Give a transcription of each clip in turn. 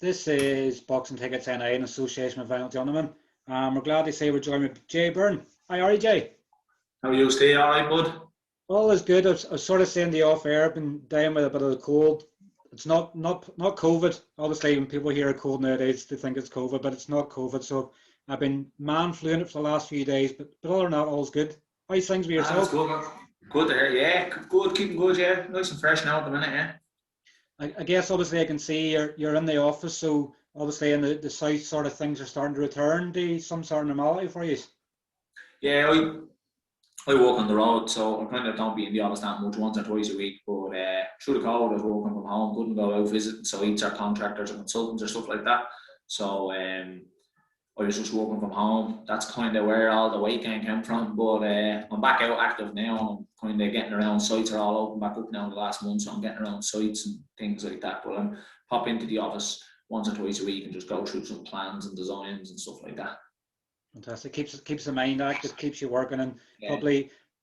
This is Boxing Tickets NI in association with Vinyl Gentlemen. We're glad to say we're joined with Jay Byrne. Hi, are you, Jay? How are you, Steve? All right, bud? All is good. I was sort of saying the off air, I've been down with a bit of the cold. It's not COVID. Obviously, when people hear a cold nowadays, they think it's COVID, but it's not COVID. So I've been man-fluing it for the last few days, but other than that, all's good. How's things with yourself? That's good, man. Good to hear. Yeah, good. Keeping good, yeah. Nice and fresh now at the minute, yeah. I guess obviously I can see you're in the office, so obviously in the south sort of things are starting to return to some sort of normality for you. Yeah, I work on the road, so I kind of don't be in the office that much, once or twice a week. But through the COVID, I was working from home, couldn't go out visiting sites or contractors or consultants or stuff like that. So I was just working from home. That's kind of where all the weight gain came from. But I'm back out active now. I'm kind of getting around. Sites are all open back up now in the last month, so I'm getting around sites and things like that. But I'm pop into the office once or twice a week and just go through some plans and designs and stuff like that. Fantastic. Keeps the mind active, keeps you working, and Yeah.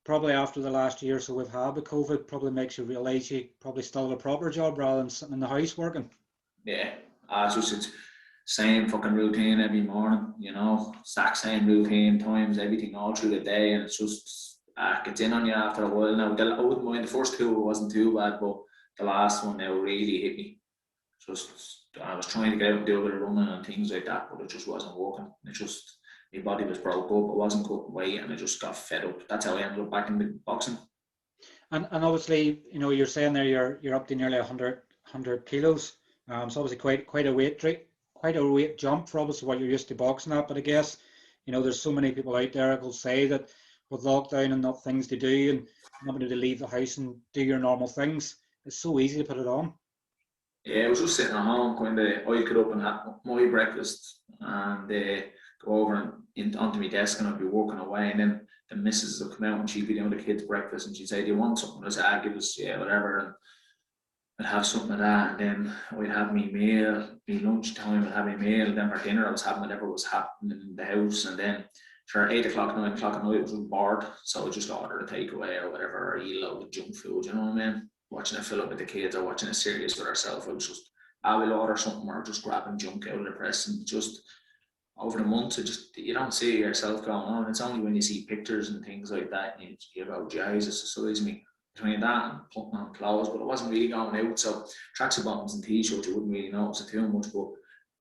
probably after the last year or so we've had with COVID, probably makes you realise you probably still have a proper job rather than sitting in the house working. Yeah, it's same fucking routine every morning, you know, exact same routine, times, everything all through the day, and it's just gets in on you after a while. Now, I wouldn't mind, the first two wasn't too bad, but the last one now really hit me. Just I was trying to get out and do a bit of running and things like that, but it just wasn't working. My body was broke up, I wasn't cutting weight, and I just got fed up. That's how I ended up back in the boxing. And obviously, you know, you're saying there you're up to nearly 100 kilos. It's obviously quite a weight jump for obviously what you're used to boxing at. But I guess, you know, there's so many people out there who'll say that with lockdown and not things to do and not able to leave the house and do your normal things, it's so easy to put it on. Yeah, I was just sitting at home, kind of, I'd get up and have my breakfast and go over and onto my desk, and I'd be working away, and then the missus would come out and she'd be doing the kids' breakfast, and she'd say, "Do you want something?" I'd say, "Give us, yeah, whatever," and I'd have something of that, and then I'd have my meal, my lunchtime, I'd have my meal, and then for dinner I was having whatever was happening in the house, and then for 8 o'clock, 9 o'clock at night I was bored, so I just ordered a takeaway or whatever, or eat a load of junk food, you know what I mean? Watching a film with the kids or watching a series with ourselves, I was just, I will order something or just grabbing junk out of the press, and just over the months, you don't see yourself going on. It's only when you see pictures and things like that, and you go, Jesus, it size me. Between that and putting on clothes, but it wasn't really going out. So tracksuit bottoms and t-shirts, you wouldn't really notice it too much, but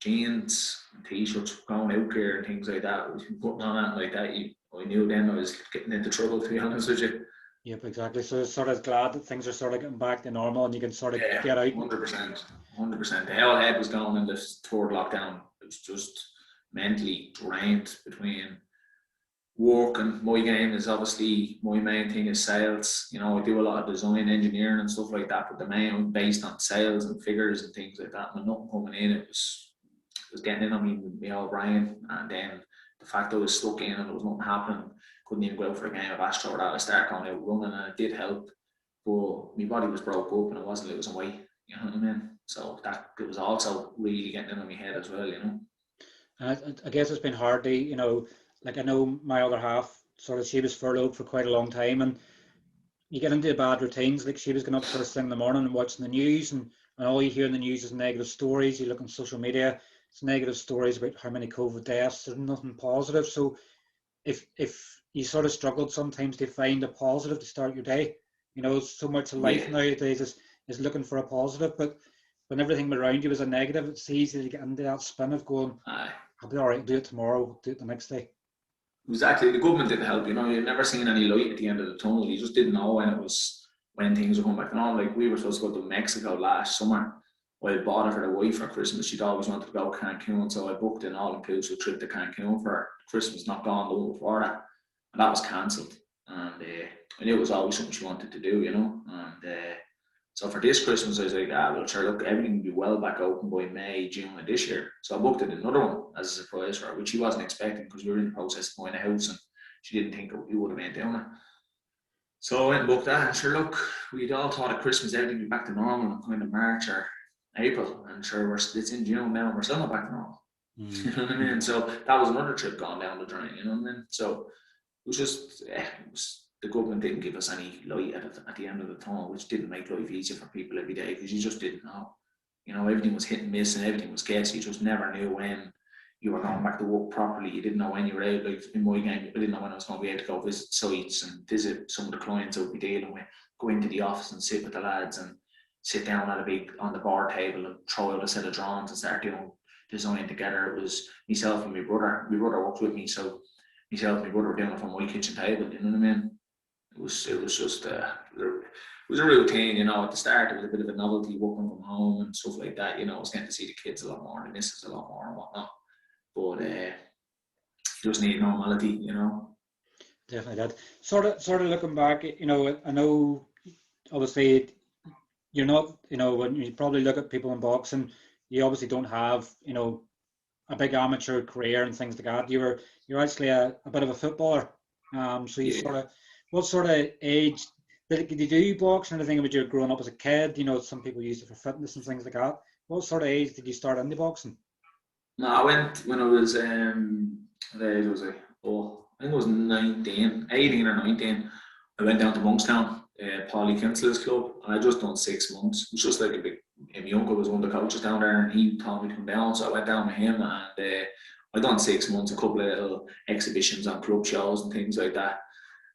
jeans and t-shirts, going out here and things like that, putting on that like that, I knew then I was getting into trouble, to be honest with you. Yep, exactly. So it's sort of glad that things are sort of getting back to normal and you can sort of get out. 100%. The whole head was going in this third lockdown. It was just mentally drained between work, and my game is obviously, my main thing is sales. You know, I do a lot of design, engineering and stuff like that, but the main based on sales and figures and things like that. When nothing coming in, it was getting in on me with my old brain, and then the fact I was stuck in and there was nothing happening, couldn't even go out for a game of Astro or that. I started going out running, and it did help, but my body was broke up and I wasn't losing weight, you know what I mean? So that, it was also really getting in on my head as well, you know. And I guess it's been hard to, you know, like I know my other half, sort of, she was furloughed for quite a long time, and you get into bad routines. Like she was getting up first thing in the morning and watching the news, and all you hear in the news is negative stories. You look on social media, it's negative stories about how many COVID deaths. There's nothing positive. So if you sort of struggled sometimes to find a positive to start your day, you know, so much of life nowadays is looking for a positive, but when everything around you is a negative, it's easy to get into that spin of going, I'll be all right, do it tomorrow, do it the next day. Exactly. The government didn't help, you know. You've never seen any light at the end of the tunnel. You just didn't know when things were coming back on. Like, we were supposed to go to Mexico last summer. I bought it for the wife for Christmas. She'd always wanted to go to Cancun, so I booked an all-inclusive trip to Cancun for Christmas, not gone the week before that. And that was cancelled. And I knew it was always something she wanted to do, you know. And so for this Christmas, I was like, well, sure, look, everything will be well back open by May, June of this year. So I booked it another one as a surprise for her, which she wasn't expecting, because we were in the process of buying a house and she didn't think we would have been doing it. So I went and booked that, and sure, look, we'd all thought at Christmas everything would be back to normal in kind of March or April, and sure, it's in June now and we're still not back to normal. You know what I mean? So that was another trip gone down the drain, you know what I mean? So it was just, the government didn't give us any light at the end of the tunnel, which didn't make life easier for people every day, because you just didn't know. You know, everything was hit and miss and everything was guess. You just never knew when you were going back to work properly. You didn't know when you were out. Like in my game, I didn't know when I was going to be able to go visit sites and visit some of the clients I would be dealing with, go into the office and sit with the lads and sit down on the bar table and throw out a set of drawings and start doing design together. It was myself and my brother. My brother worked with me, so myself and my brother were doing it from my kitchen table. You know what I mean? It was just it was a routine, you know. At the start, it was a bit of a novelty working from home and stuff like that. You know, I was getting to see the kids a lot more and the missus a lot more and whatnot. But you just need normality, you know. Definitely that. Sort of looking back, you know, I know obviously you're not, you know, when you probably look at people in boxing, you obviously don't have, you know, a big amateur career and things like that. You're actually a bit of a footballer. So you what sort of age did you do boxing or anything when you were growing up as a kid? You know, some people use it for fitness and things like that. What sort of age did you start into boxing? No, I went when I was what age was I? Oh, I think I was 19, 18 or 19. I went down to Monkstown, Polly Kinsley's club, and I just done 6 months. It was just like a big. My uncle was one of the coaches down there, and he told me to come down, so I went down with him, and I done 6 months, a couple of little exhibitions on club shows and things like that.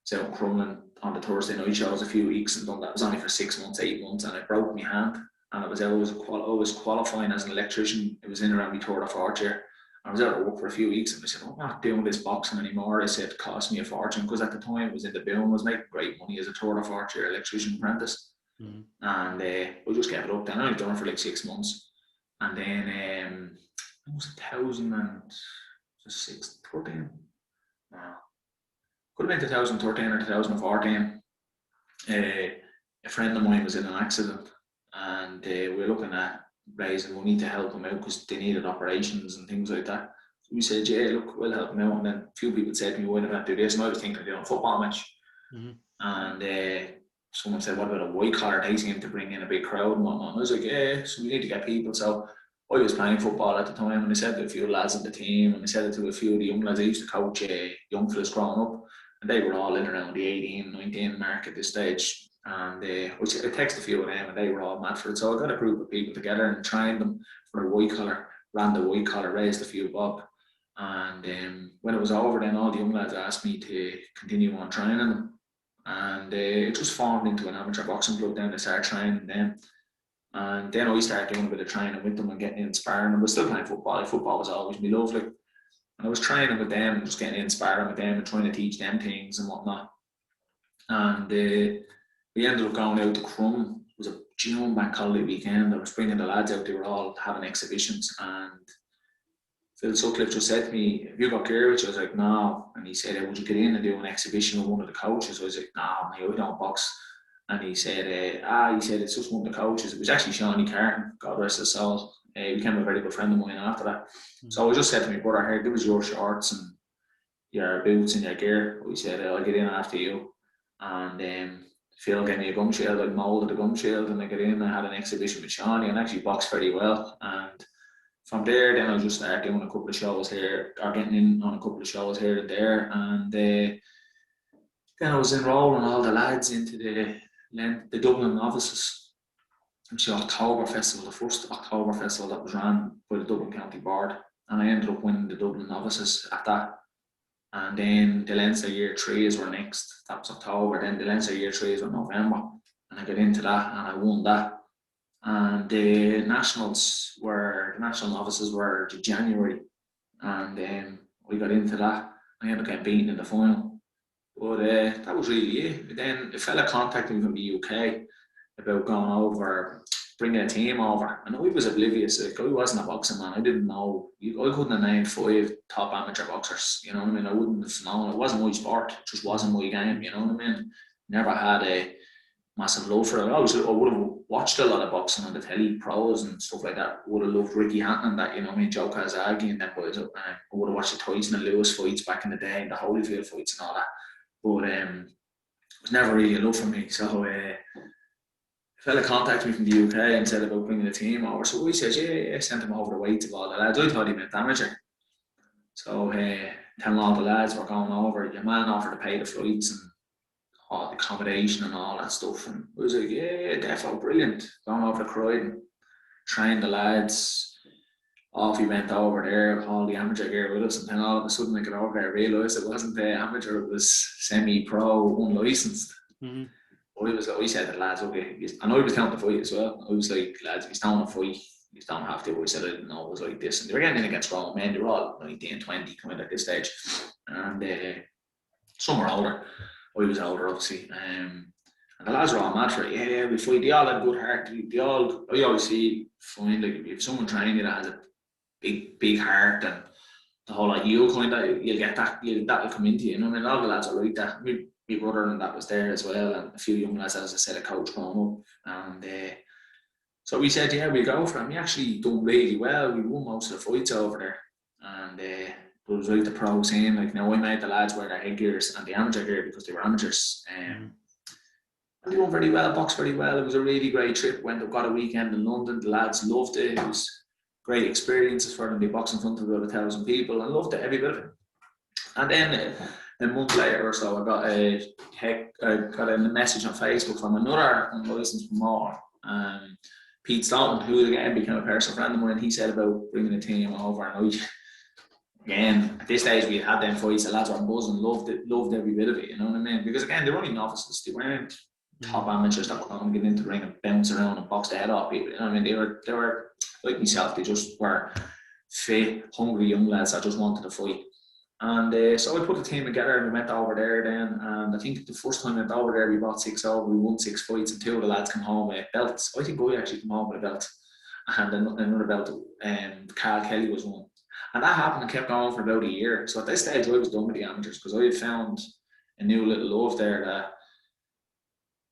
So in Crumlin on the Thursday night shows a few weeks and done that. It was only for 6 months, 8 months, and I broke my hand. And I was always qualifying as an electrician. It was in around my third or fourth year. I was out at work for a few weeks and I said, I'm not doing this boxing anymore. I said, it cost me a fortune because at the time I was in the BUI, I was making great money as a third or fourth year electrician apprentice. Mm-hmm. And I just gave it up then. I only done it for like 6 months. And then it was 2013. No. Could have been 2013 or 2014. A friend of mine was in an accident and we were looking at raising money to help him out because they needed operations and things like that. So we said, yeah, look, we'll help him out. And then a few people said to me, why don't I do this? And I was thinking of doing a football match. Mm-hmm. And someone said, what about a white collar? They seem to bring in a big crowd and whatnot. And I was like, yeah, so we need to get people. So I was playing football at the time and I said to a few lads in the team and I said it to a few of the young lads. I used to coach young fellas growing up and they were all in around the 18, 19 mark at this stage. And I texted a few of them and they were all mad for it. So I got a group of people together and trained them for a white collar, ran the white collar, raised a few bob. And when it was over, then all the young lads asked me to continue on training them. And it just formed into an amateur boxing club. Then I started training them. And then I started doing a bit of training with them and getting in sparring. And I was still playing football. Football was always my love. And I was training with them and just getting in sparring with them and trying to teach them things and whatnot. And we ended up going out to Crum. It was a June bank holiday weekend. I was bringing the lads out. They were all having exhibitions. And Phil Sutcliffe just said to me, have you got gear? Which I was like, no. And he said, hey, would you get in and do an exhibition with one of the coaches? I was like, no, I don't box. And he said, it's just one of the coaches. It was actually Shawnee Carton, God rest his soul. He became a very good friend of mine after that. Mm-hmm. So I just said to my brother, here, give us your shorts and your boots and your gear. He said, I'll get in after you. And Phil gave me a gum shield. I moulded a gum shield and I got in. I had an exhibition with Shawnee and actually boxed very well. And from there, then I just started doing a couple of shows here, or getting in on a couple of shows here and there. And then I was enrolling all the lads into the Dublin novices. It was the October Festival, the first October Festival that was run by the Dublin County Board. And I ended up winning the Dublin novices at that. And then the Leinster Year 3s were next. That was October. Then the Leinster Year 3s were November. And I got into that and I won that. And the national novices were January. And then we got into that. I ended up getting beaten in the final. But that was really it. Then a fella contacted me from the UK about going over, bringing a team over. And I was oblivious. Like, I wasn't a boxing man. I didn't know. I couldn't have named 5 top amateur boxers. You know what I mean? I wouldn't have known. It wasn't my sport. It just wasn't my game. You know what I mean? Never had a massive love for it. I would have watched a lot of boxing on the telly, pros and stuff like that. Would have loved Ricky Hatton and that, you know what I mean? Joe Kazagi and them boys. I would have watched the Tyson and Lewis fights back in the day and the Holyfield fights and all that. But it was never really a love for me. So a fella contacted me from the UK and said about bringing the team over. So we said, yeah, sent him over the weights of all the lads. I thought he meant amateur. So telling all the lads we're going over, your man offered to pay the flights and all the accommodation and all that stuff. And I was like, yeah, defo, brilliant. Going over to Croydon. trained the lads. Off we went over there, all the amateur gear with us, and then all of a sudden I got over there, realised it wasn't amateur, it was semi-pro, unlicensed. I said to the lads, okay, and I was down to fight as well. I was like, lads, if he's down to fight, you don't have to. I said I didn't know it was like this, and they were getting in against grown men. They were all 19, 20 coming at this stage, and some were older. I was older, obviously. And the lads were all mad for it. Yeah, we fight. They all had a good heart. I always see, find like if someone training you that has a big heart and the whole like you'll get that, that'll come into you. You know, I mean, all the lads are like that. My brother and that was there as well, and a few young lads, as I said, a coach growing up, and so we said, yeah, we'll go for him. He actually done really well. We won most of the fights over there, and it was like the pro saying, like, now I made the lads wear their headgears and the amateur gear because they were amateurs, and they won very well, boxed very well. It was a really great trip. Went up, got a weekend in London. The lads loved it. It was great experiences for them. They boxed in front of about 1,000 people and loved it, every bit of it. And then a month later or so, I got a message on Facebook from another unlicensed promoter, Pete Stoughton, who again became a personal friend of mine. He said about bringing a team over, and again, at this stage we had them fights. The lads were buzzing, loved every bit of it. You know what I mean? Because again, they were only novices. They weren't top amateurs that were going to get into the ring and bounce around and box the head off people. You know what I mean? They were like myself. They just were fit, hungry young lads that just wanted to fight. And so I put the team together and we went over there then, and I think the first time we went over there we brought 6 over, we won 6 fights, and 2 of the lads come home with belts. I think I actually came home with a belt, and another belt, Carl Kelly was one. And that happened and kept going for about a year. So at this stage I was done with the amateurs, because I had found a new little love there that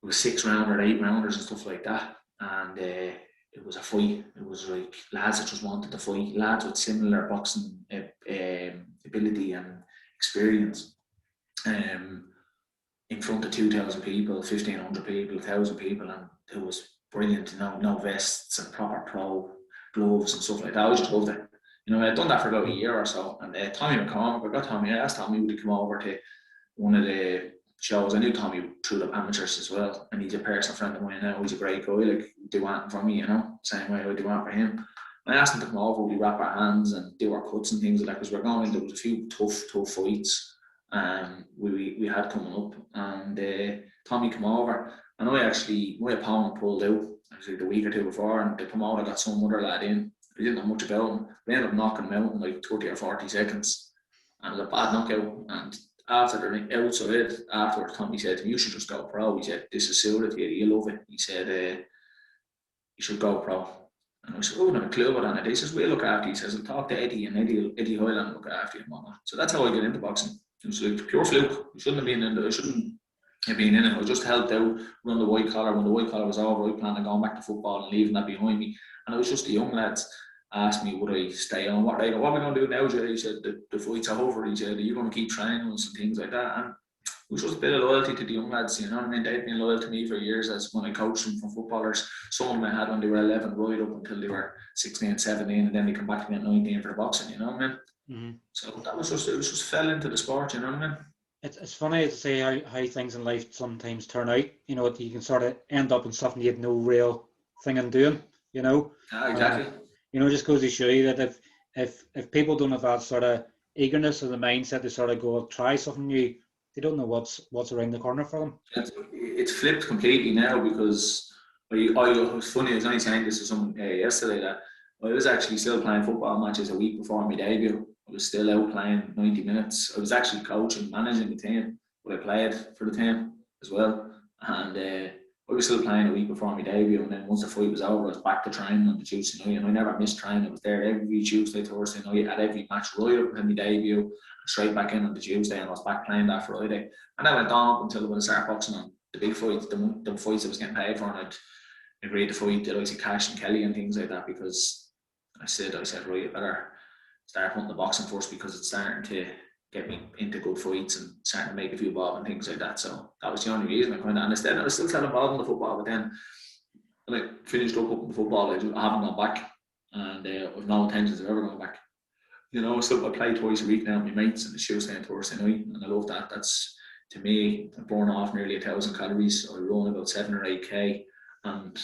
it was 6-rounder, 8-rounders and stuff like that. And it was a fight. It was like lads that just wanted to fight, lads with similar boxing ability and experience, in front of 2,000 people, 1,500 people, 1,000 people, and it was brilliant. You know, no vests and proper pro gloves and stuff like that. I just loved it. You know, I'd done that for about a year or so, and Tommy McCormack, I asked Tommy would he come over to one of the shows. I knew Tommy through the amateurs as well, and he's a personal friend of mine now. He's a great guy, like, do anything for me, you know, same way I do anything for him. And I asked him to come over, we wrap our hands and do our cuts and things like that, because we're going into, there was a few tough fights we had coming up, and Tommy came over, and my opponent pulled out actually the week or two before, and the promoter got some other lad in. We didn't know much about him. We ended up knocking him out in like 30 or 40 seconds, and it was a bad knockout. And after the outside, afterwards, Tommy said to me, "You should just go pro." He said, "This is suited to you. You love it." He said, "You should go pro." And I said, "Oh, I don't have a clue about that." He says, "We'll look after you." He says, "I'll talk to Eddie, and Eddie Hearn will look after you and whatnot." So that's how I got into boxing. It was like pure fluke. I shouldn't have been in it. I just helped out, run the white collar. When the white collar was over, I planned on going back to football and leaving that behind me. And it was just the young lads asked me, would I stay on? What are we going to do now, Jay? He said, the fight's over. He said, are you going to keep training us and things like that? And it was just a bit of loyalty to the young lads, you know what I mean? They'd been loyal to me for years, as when I coached them from footballers. Some of them I had when they were 11, right up until they were 16, 17, and then they come back to me at 19 for the boxing, you know what I mean? Mm-hmm. So that was just fell into the sport, you know what I mean? It's funny to say how things in life sometimes turn out. You know, you can sort of end up in something you had no real thing in doing, you know? Exactly. You know, just goes to show you that if people don't have that sort of eagerness or the mindset to sort of go try something new, they don't know what's around the corner for them. It's flipped completely now, because it was funny. I was only saying this to someone yesterday that I was actually still playing football matches a week before my debut. I was still out playing 90 minutes. I was actually coaching, managing the team, but I played for the team as well. And I was still playing a week before my debut, and then once the fight was over, I was back to training on the Tuesday night, and I never missed training. I was there every Tuesday, Thursday night at every match right up until my debut, and straight back in on the Tuesday, and I was back playing that Friday. And I went on up until I was going to start boxing on the big fights, the fights I was getting paid for, and I'd agreed to fight the likes of Cash and Kelly and things like that, because I said right, I better start hunting the boxing first, because it's starting to get me into good fights and starting to make a few bob and things like that. So that was the only reason I kind of understood. I was still involved in the football, but then when I finished up in the football, I haven't gone back, and I've no intentions of ever going back. You know, so I play twice a week now with my mates, and the Tuesday and Thursday night, and I love that. That's, to me, I burn off nearly 1,000 calories. I run about 7 or 8k, and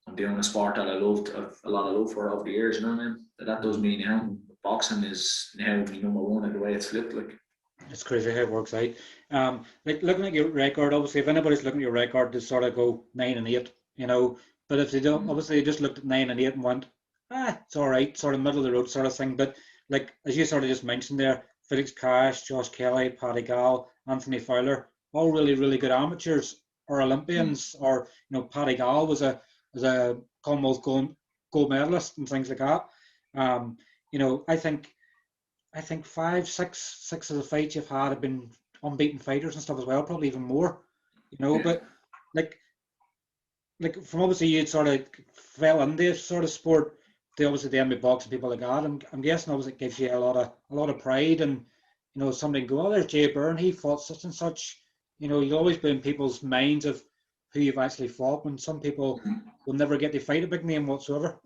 I'm doing a sport that I loved, I've a lot of love for over the years, you know what I mean? That does me now. Boxing is now my number one, and the way it's flipped, like. It's crazy how it works out. Like looking at your record, obviously, if anybody's looking at your record, they sort of go 9-8, you know. But if they don't, obviously, they just looked at 9-8 and went, it's all right, sort of middle of the road sort of thing. But like as you sort of just mentioned there, Felix Cash, Josh Kelly, Paddy Gall, Anthony Fowler, all really, really good amateurs or Olympians, or Paddy Gall was a Commonwealth gold medalist and things like that. I think six of the fights you've had have been unbeaten fighters and stuff as well, probably even more. But like from obviously you'd sort of fell into sort of sport, they obviously then be boxing people like that. I'm guessing obviously it gives you a lot of pride, and somebody go, oh, there's Jay Byrne, he fought such and such. You've always been in people's minds of who you've actually fought, when some people will never get to fight a big name whatsoever.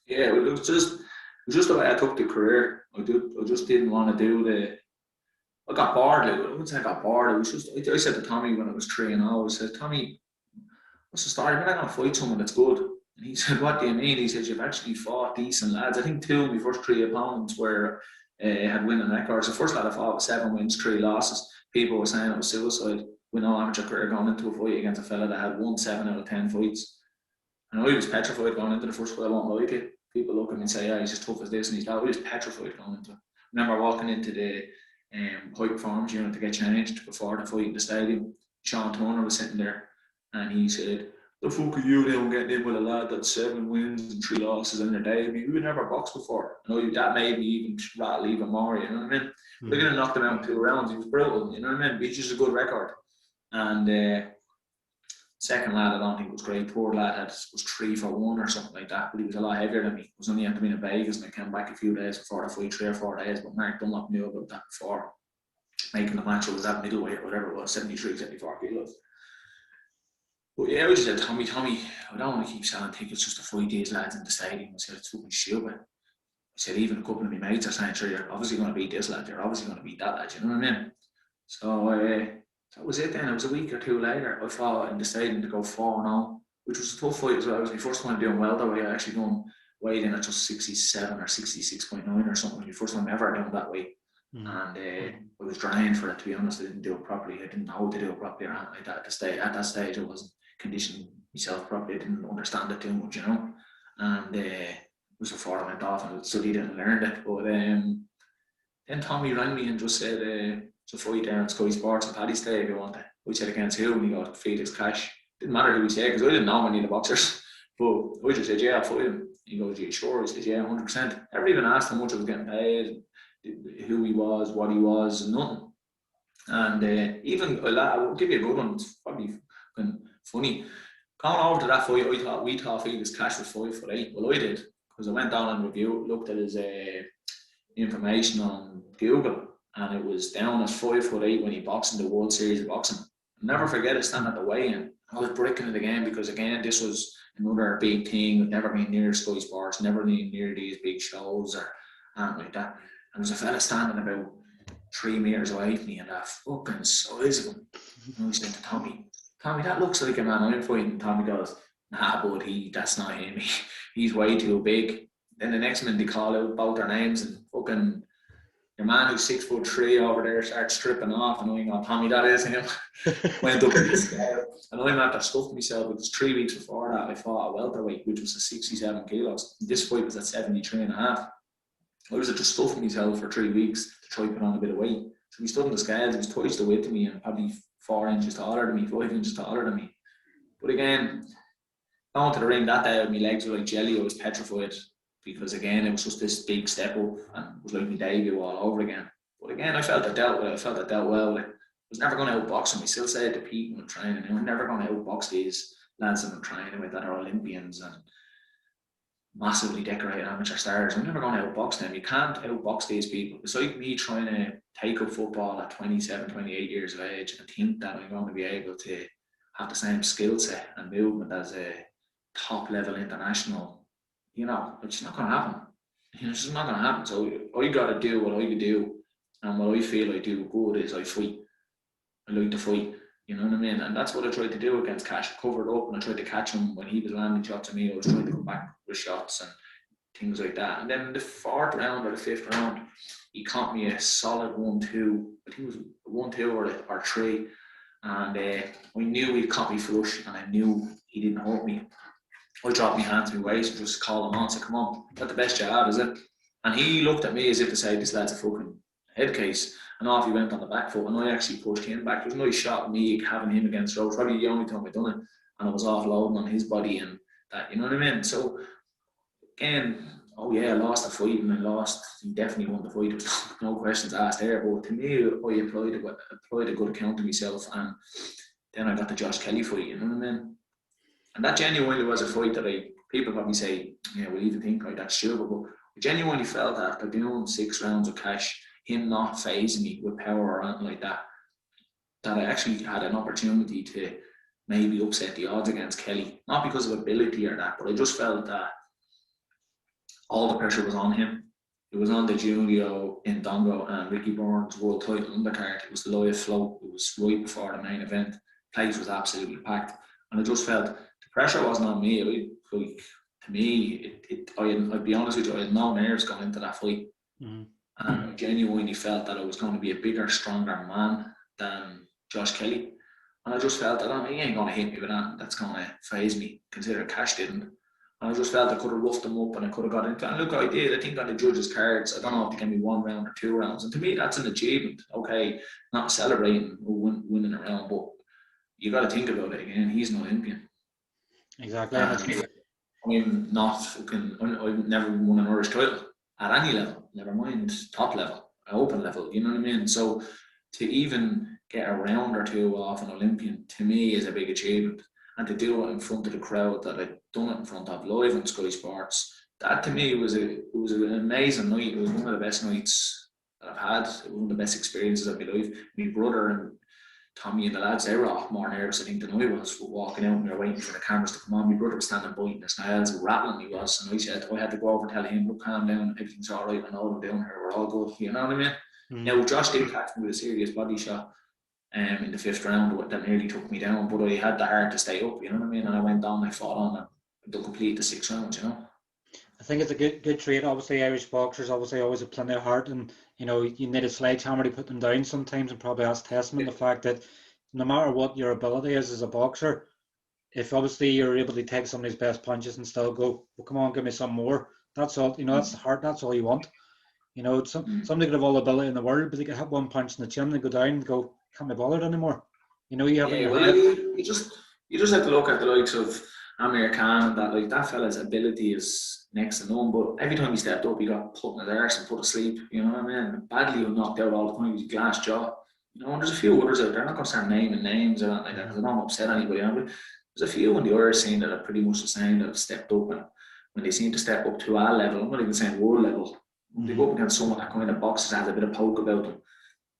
Yeah, it was just the way I took the career. I just didn't want to do the. I got bored. I wouldn't say I got bored. It was just. I said to Tommy when I was 3-0, I said, Tommy, what's the story? When am I going to fight someone that's good? And he said, what do you mean? He said, you've actually fought decent lads. I think 2 of my first 3 opponents had winning records. The first lad I fought was 7 wins, 3 losses. People were saying it was suicide with no amateur career going into a fight against a fella that had won 7 out of 10 fights. And I was petrified going into the first fight. I won't lie to you. People look at me and say, he's as tough as this and he's that. I was petrified going into it. I remember walking into the high performance unit to get changed before the fight in the stadium. Sean Turner was sitting there and he said, the fuck are you doing getting in with a lad that's 7 wins and 3 losses in their day? I mean, we never boxed before. That made me even rattle even more, you know what I mean? We're going to knock him out in 2 rounds. He was brutal, you know what I mean? But he's just a good record. And second lad, I don't think was great. Third lad was 3 for 1 or something like that, but he was a lot heavier than me. I was only had to be in Vegas and I came back a few days before the fight, 3 or 4 days. But Mark Dunlop knew about that before making the match. It was that middleweight or whatever it was, 73, 74 kilos. But yeah, I just said, Tommy, I don't want to keep selling tickets just to fight these lads in the stadium. I said, it's fucking stupid. I said, even a couple of my mates are saying, sure, you're obviously going to beat this lad, you're obviously going to beat that lad, you know what I mean? So that was it then. It was a week or 2 later. I fought in the stadium to go 4-0, which was a tough fight as well. It was my first time doing welterweight. I actually done weighed in at just 67 or 66.9 or something. It was my first time ever doing that weight. And I was drained for it, to be honest. I didn't do it properly. I didn't know how to do it properly or anything like that. At that stage, I wasn't conditioning myself properly. I didn't understand it too much, And it was before I went off and studied it and learned it. But then Tommy rang me and just said, it's a fight there on Sky Sports and Paddy's Day if you want it. We said against who? And he got Felix Cash. Didn't matter who he said because I didn't know any of the boxers. But I just said, yeah, I'll fight him. He goes, yeah, sure. He said, yeah, 100%. Never even asked how much I was getting paid, who he was, what he was, nothing. And even, I'll give you a good one. It's probably funny. Going over to that fight, we thought Felix Cash was 5'8". Well, I did because I went down and looked at his information on Google. And it was down as 5'8" when he boxed in the World Series of Boxing. I'll never forget it, standing at the weigh-in. I was breaking it again because, again, this was another big thing. I'd never been near Sky Sports, never been near these big shows or anything like that. And there was a fella standing about 3 meters away from me and that fucking size of him. And I said to Tommy, that looks like a man I'm fighting. And Tommy goes, nah, bud, that's not him. He's way too big. Then the next minute they call out both their names and fucking your man who's 6'3" over there starts stripping off, and I go, Tommy, that is him. Went up in the scale, and I'm after stuffed myself because 3 weeks before that I fought a welterweight, which was at 67 kilos. This fight was at 73.5. I was just stuffing myself for 3 weeks to try to put on a bit of weight. So we stood on the scales, he was twice the weight to me and probably 4 inches taller than me, 5 inches taller than me. But again, going to the ring that day, my legs were like jelly. I was petrified. Because again, it was just this big step up and it was like my debut all over again. But again, I felt I dealt well with it. I was never going to outbox them. I still say to Pete when I'm training, I'm never going to outbox these lads that I'm training with that are Olympians and massively decorated amateur stars. I'm never going to outbox them. You can't outbox these people. It's like me trying to take up football at 27, 28 years of age and think that I'm going to be able to have the same skill set and movement as a top level international. It's not going to happen. It's just not going to happen. So I got to do what I can do, and what I feel I do good is I fight. I like to fight. You know what I mean? And that's what I tried to do against Cash. I covered up and I tried to catch him when he was landing shots at me. I was trying to come back with shots and things like that. And then in the 4th round or the 5th round, he caught me a solid 1-2. I think it was 1-2 or 3. And I knew he'd caught me flush, and I knew he didn't hurt me. I dropped my hands to my waist and just called him on. I said, "Come on, that's the best you have, is it?" And he looked at me as if to say, "This lad's a fucking head case." And off he went on the back foot, and I actually pushed him back. There was a nice shot of me having him against Rose, probably the only time I'd done it. And I was offloading on his body and that, you know what I mean? So, again, I lost the fight and I lost. He definitely won the fight. There was no questions asked there. But to me, I applied a good account to myself, and then I got the Josh Kelly fight, you know what I mean? And that genuinely was a fight that people probably say, "Yeah, we'll even think like that's stupid," but I genuinely felt that by doing 6 rounds of Cash, him not phasing me with power or anything like that, that I actually had an opportunity to maybe upset the odds against Kelly. Not because of ability or that, but I just felt that all the pressure was on him. It was on the Julio in Dongo and Ricky Byrne's world title undercard. It was the live float. It was right before the main event. The place was absolutely packed. And I just felt the pressure wasn't on me. To me, I'd be honest with you, I had no nerves going into that fight. Mm-hmm. And I genuinely felt that I was going to be a bigger, stronger man than Josh Kelly. And I just felt that he ain't going to hit me with that. That's going to phase me, considering Cash didn't. And I just felt I could have roughed him up and I could have got into it. And look, I did. I think on the judges' cards, I don't know if they gave me 1 round or 2 rounds. And to me, that's an achievement. Okay, not celebrating or winning a round, but you got to think about it again. He's an Olympian. Exactly. I'm not fucking. I've never won an Irish title at any level. Never mind top level, open level. You know what I mean? So to even get a round or 2 off an Olympian, to me, is a big achievement. And to do it in front of the crowd that I'd done it in front of live on Sky Sports, that to me was an amazing night. It was one of the best nights that I've had. It was one of the best experiences of my life. My brother and Tommy and the lads, they were off more nervous, I think, than I was walking out and we were waiting for the cameras to come on. My brother was standing biting his nails, rattling he was, and I had to go over and tell him, "Look, calm down, everything's all right, I know I'm down here, we're all good," you know what I mean? Mm. Now, Josh did catch me with a serious body shot in the 5th round that nearly took me down, but I had the heart to stay up, you know what I mean? And I went on, I fought on and to complete the 6 rounds, you know? I think it's a good trait. Obviously, Irish boxers always have plenty of heart, and you need a sledgehammer to put them down sometimes, and probably that's testament to the fact that no matter what your ability is as a boxer, if obviously you're able to take somebody's best punches and still go, "Well, come on, give me some more." That's all. That's the heart. That's all you want. Somebody could have all the ability in the world, but they could hit 1 punch in the chin and go down and go, "Can't be bothered anymore." You have it in your head. You just have to look at the likes of Amir Khan and that. Like, that fella's ability is next to none, but every time he stepped up, he got put in his arse and put to sleep. You know what I mean? Badly, he was knocked out all the time. He was a glass jaw. And there's a few others out there. I'm not going to start naming names or anything like that because I don't want to upset anybody. But there's a few in the Irish scene that are pretty much the same, that have stepped up, and when they seem to step up to our level, I'm not even saying world level, they go up against someone that kind of boxes that has a bit of poke about them,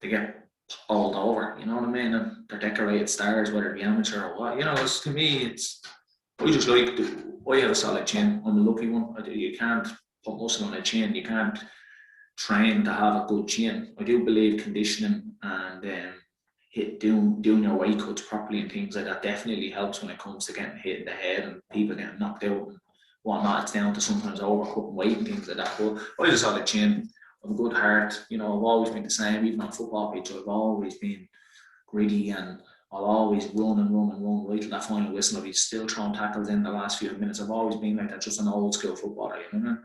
they get hauled over, you know what I mean? And they're decorated stars, whether it be amateur or what. To me, I have a solid chin. I'm a lucky one. You can't put muscle on a chin. You can't train to have a good chin. I do believe conditioning and doing your weight cuts properly and things like that definitely helps when it comes to getting hit in the head and people getting knocked out and whatnot. It's down to sometimes overcutting weight and things like that. But I have a solid chin. I've a good heart. I've always been the same. Even on football pitch, I've always been gritty, and I'll always run right till that final whistle. I'll be still throwing tackles in the last few minutes. I've always been like that, just an old school footballer, you know.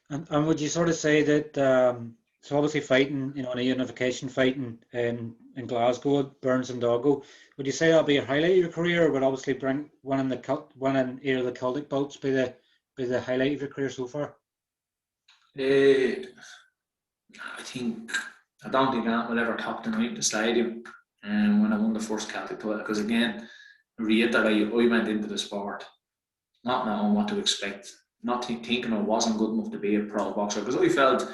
And would you sort of say that so obviously fighting, in a unification fighting in Glasgow, Burns and Doggo, would you say that'll be a highlight of your career, or would obviously bring winning either of the Celtic belts be the highlight of your career so far? I don't think that will ever top the night in the stadium. And when I won the first Celtic title, because again, reiterate, I went into the sport not knowing what to expect, not thinking I wasn't good enough to be a pro boxer, because I felt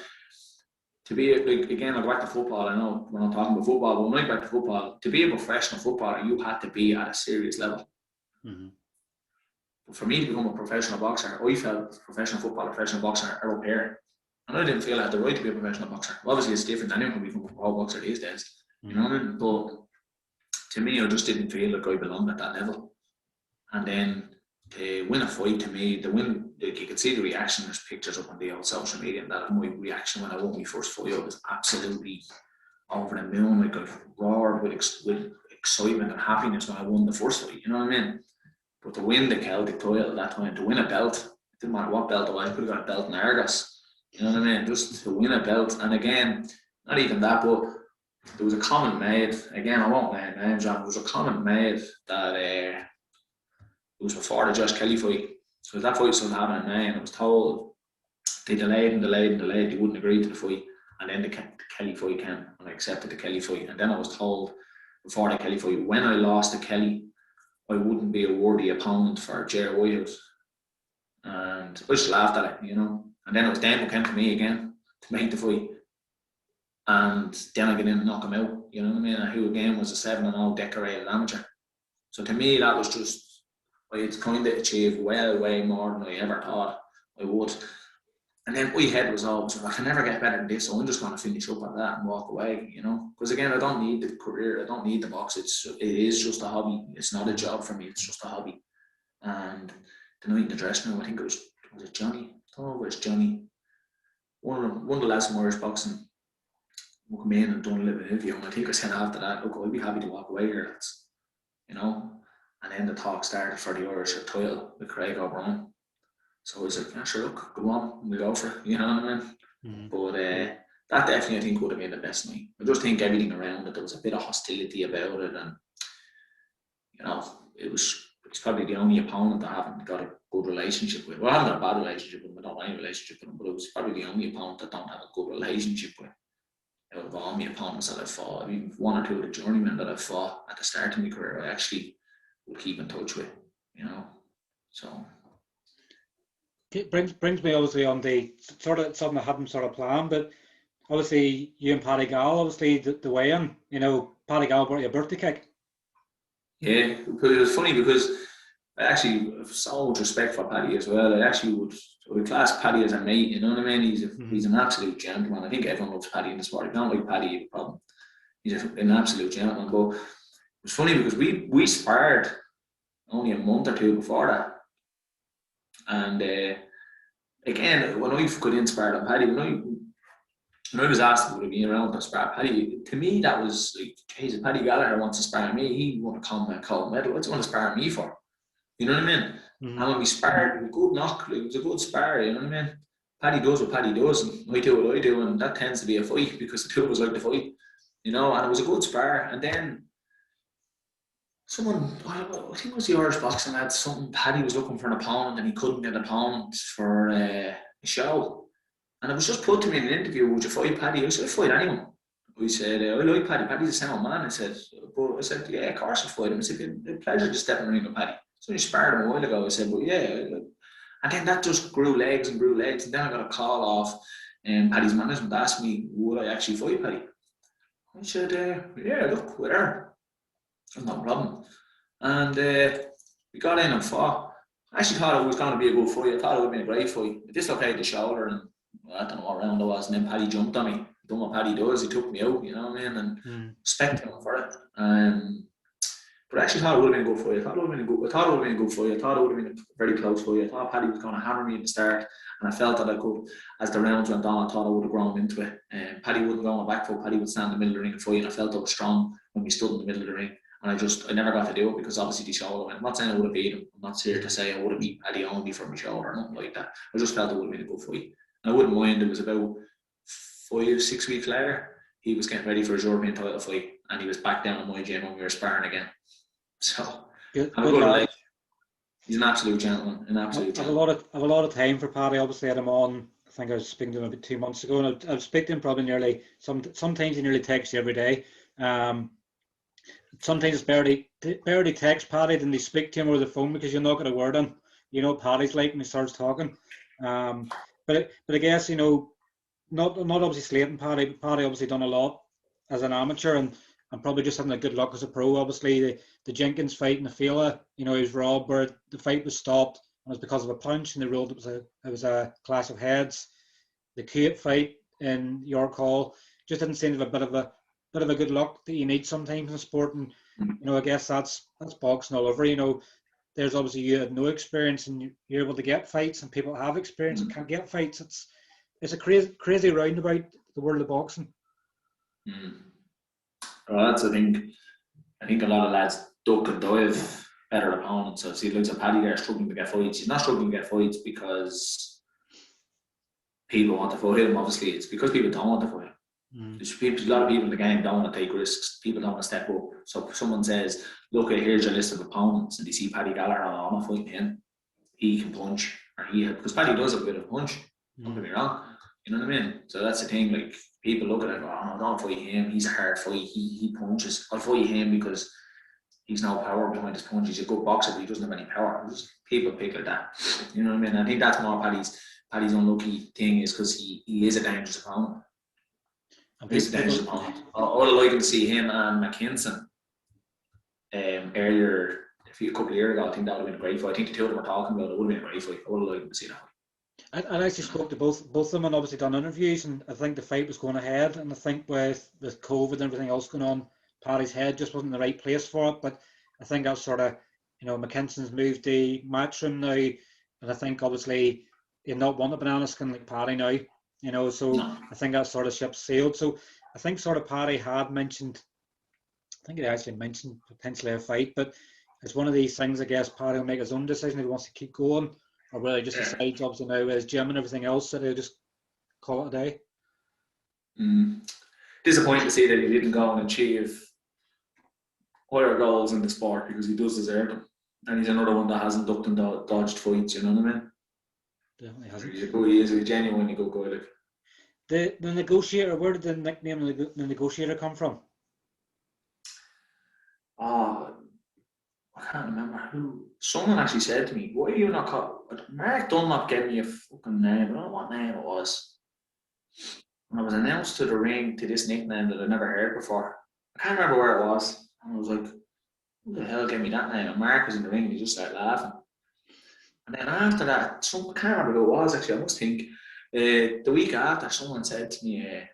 to be again, I'll go back to football. I know we're not talking about football, but when I go back to football, to be a professional footballer, you had to be at a serious level. Mm-hmm. But for me to become a professional boxer, I felt professional boxer are up here. And I didn't feel I had the right to be a professional boxer. Obviously, it's different. Anyone can become a pro boxer these days. Mm-hmm. You know what I mean? But to me, I just didn't feel like I belonged at that level. And then to win a fight, to me, like you could see the reaction. There's pictures up on the old social media, and that my reaction when I won my first fight, I was absolutely over the moon. Like I roared with excitement and happiness when I won the first fight. You know what I mean? But to win the Celtic title at that time, to win a belt, it didn't matter what belt it was. I could have got a belt in Argos. You know what I mean? Just to win a belt, and again, not even that, but there was a comment made. Again, I won't name names. There was a comment made that it was before the Josh Kelly fight. So that fight was still happening in May, and I was told they delayed. They wouldn't agree to the fight, and then the Kelly fight came, and I accepted the Kelly fight. And then I was told before the Kelly fight, when I lost to Kelly, I wouldn't be a worthy opponent for Gerard Whitehouse. And I just laughed at it, you know. And then it was Dan who came to me again to make the fight. And then I get in and knock him out, you know what I mean? And who again was a 7-0 decorated amateur. So to me, that was just, I had kind of achieved way more than I ever thought I would. And then my head was always, I can never get better than this, so I'm just going to finish up at that and walk away, you know? Because again, I don't need the career, I don't need the box. It is just a hobby. It's not a job for me, it's just a hobby. And the night in the dressing room, I think was it Johnny? Oh, it was Johnny. One of the lads from Irish boxing come in and done a little interview, and I think I said after that, look, I'd be happy to walk away here, lads, you know. And then the talk started for the Irish title with Craig O'Brien. So I was like, yeah, sure, look, go on, we'll go for it, you know what I mean? Mm-hmm. But that definitely, I think, would have been the best night. I just think everything around it, there was a bit of hostility about it, and, you know, it's probably the only opponent I haven't got a good relationship with. Well, I haven't got a bad relationship with him, I don't have any relationship with him, but it was probably the only opponent I don't have a good relationship with. Out of all my opponents that I've fought, even one or two of the journeymen that I've fought at the start of my career, I actually will keep in touch with, you know. So it brings me obviously on the sort of something I hadn't sort of planned, but obviously you and Paddy Gall, obviously the weigh-in, you know, Paddy Gall brought you a birthday cake. Yeah, it was funny because I actually have so much respect for Paddy as well. I actually would class Paddy as a mate, you know what I mean? He's an absolute gentleman. I think everyone loves Paddy in the sport. If you don't like Paddy, you have a problem. He's an absolute gentleman. But it was funny because we sparred only a month or two before that. And again, when I got inspired on Paddy, when I was asked would I be around to spar Paddy, to me that was like, Jesus, Paddy Gallagher wants to spar me. He won a combat gold medal. What's he want to spar me for? You know what I mean? Mm-hmm. And when we sparred, it was a good knock. It was a good spar. You know what I mean? Paddy does what Paddy does, and I do what I do, and that tends to be a fight because the two of us like to fight. You know, and it was a good spar. And then someone, I think it was the Irish boxing had something. Paddy was looking for an opponent, and he couldn't get an opponent for a show. And it was just put to me in an interview, would you fight Paddy? I said, I'd fight anyone. I said, I like Paddy. Paddy's a sound man. I said, yeah, of course I'd fight him. I said, it'd be a pleasure to step in the ring with Paddy. So I sparred him a while ago. I said, well, yeah. And then that just grew legs. And then I got a call off, and Paddy's management asked me, would I actually fight Paddy? I said, yeah, look, we're there. No problem. And we got in and fought. I actually thought it was going to be a good fight. I thought it would have been a great fight. I dislocated the shoulder, and I don't know what round it was. And then Paddy jumped on me. Done what Paddy does. He took me out, you know what I mean? And respect him for it. But I actually thought it would have been a good fight. I thought it would have been a good fight. I thought it would have been a very close fight. I thought Paddy was going to hammer me at the start, and I felt that I could, as the rounds went on, I thought I would have grown into it. Paddy wouldn't go on my back foot. Paddy would stand in the middle of the ring and fight, and I felt I was strong when we stood in the middle of the ring. And I never got to do it because obviously the shoulder went. I'm not saying I would have beat him. I'm not here to say I would have beat Paddy only for my shoulder or nothing like that. I just felt it would have been a good fight. And I wouldn't mind. It was about 5-6 weeks later, he was getting ready for his European title fight, and he was back down in my gym when we were sparring again. So he's an absolute gentleman. I have a lot of time for Paddy. Obviously, I had him on. I think I was speaking to him about 2 months ago, and I've spoken to him probably nearly. Sometimes he nearly texts you every day. Sometimes it's barely text Paddy than they speak to him over the phone because you're not going to word him. You know Paddy's like when he starts talking. But I guess, you know, not obviously slating Paddy, but Paddy obviously done a lot as an amateur and probably just having a good luck as a pro. Obviously, the Jenkins fight in the Fowler, you know, he was robbed, but the fight was stopped and it was because of a punch, and they ruled it was a clash of heads. The Kuwait fight in York Hall just didn't seem to have a bit of a good luck that you need sometimes in sport. And I guess that's boxing all over. There's obviously you had no experience and you're able to get fights, and people have experience and can't get fights. It's a crazy roundabout, the world of boxing. Well, that's the thing. I think a lot of lads duck and dive better opponents. So see, like Paddy there struggling to get fights. He's not struggling to get fights because people want to fight him. Obviously, it's because people don't want to fight him. There's a lot of people in the game don't want to take risks. People don't want to step up. So if someone says, "Look, here's your list of opponents," and they see Paddy Gallagher, "Oh, I'm not fighting him. He can punch," or because Paddy does have a bit of punch. Don't get me wrong. You know what I mean? So that's the thing. Like, people look at it, "Oh, no, don't fight him. He's a hard fight. He punches. I'll fight him because he's no power behind his punch. He's a good boxer, but he doesn't have any power." Just people pick like that. You know what I mean? I think that's more Paddy's unlucky thing, is because he is a dangerous opponent. He's a dangerous opponent. I would like to see him and McKinson earlier, a couple of years ago. I think that would have been a great fight. I think the two of them were talking about it. It would have been a great fight. I would have liked to see that. I actually spoke to both of them and obviously done interviews, and I think the fight was going ahead, and I think with COVID and everything else going on, Paddy's head just wasn't the right place for it. But I think that's sort of, McKinson's moved the matchroom now, and I think obviously you're not want a banana skin like Paddy now, so no. I think that sort of ship sailed. So I think sort of Paddy had mentioned, I think he actually mentioned potentially a fight, but it's one of these things, I guess Paddy will make his own decision if he wants to keep going, or whether he just decides obviously now with his gym and everything else that he'll just call it a day. Disappointing to see that he didn't go and achieve higher goals in the sport, because he does deserve them. And he's another one that hasn't ducked and dodged fights, you know what I mean? Definitely hasn't. He is a genuinely good guy. Like. The negotiator, where did the nickname the negotiator come from? Oh, I can't remember who. Someone actually said to me, "Why are you not called?" Mark Dunlop gave me a fucking name. I don't know what name it was. And I was announced to the ring to this nickname that I'd never heard before. I can't remember where it was. And I was like, "Who the hell gave me that name?" And Mark was in the ring and he just started laughing. And then after that, I can't remember who it was actually. I must think. The week after, someone said to me,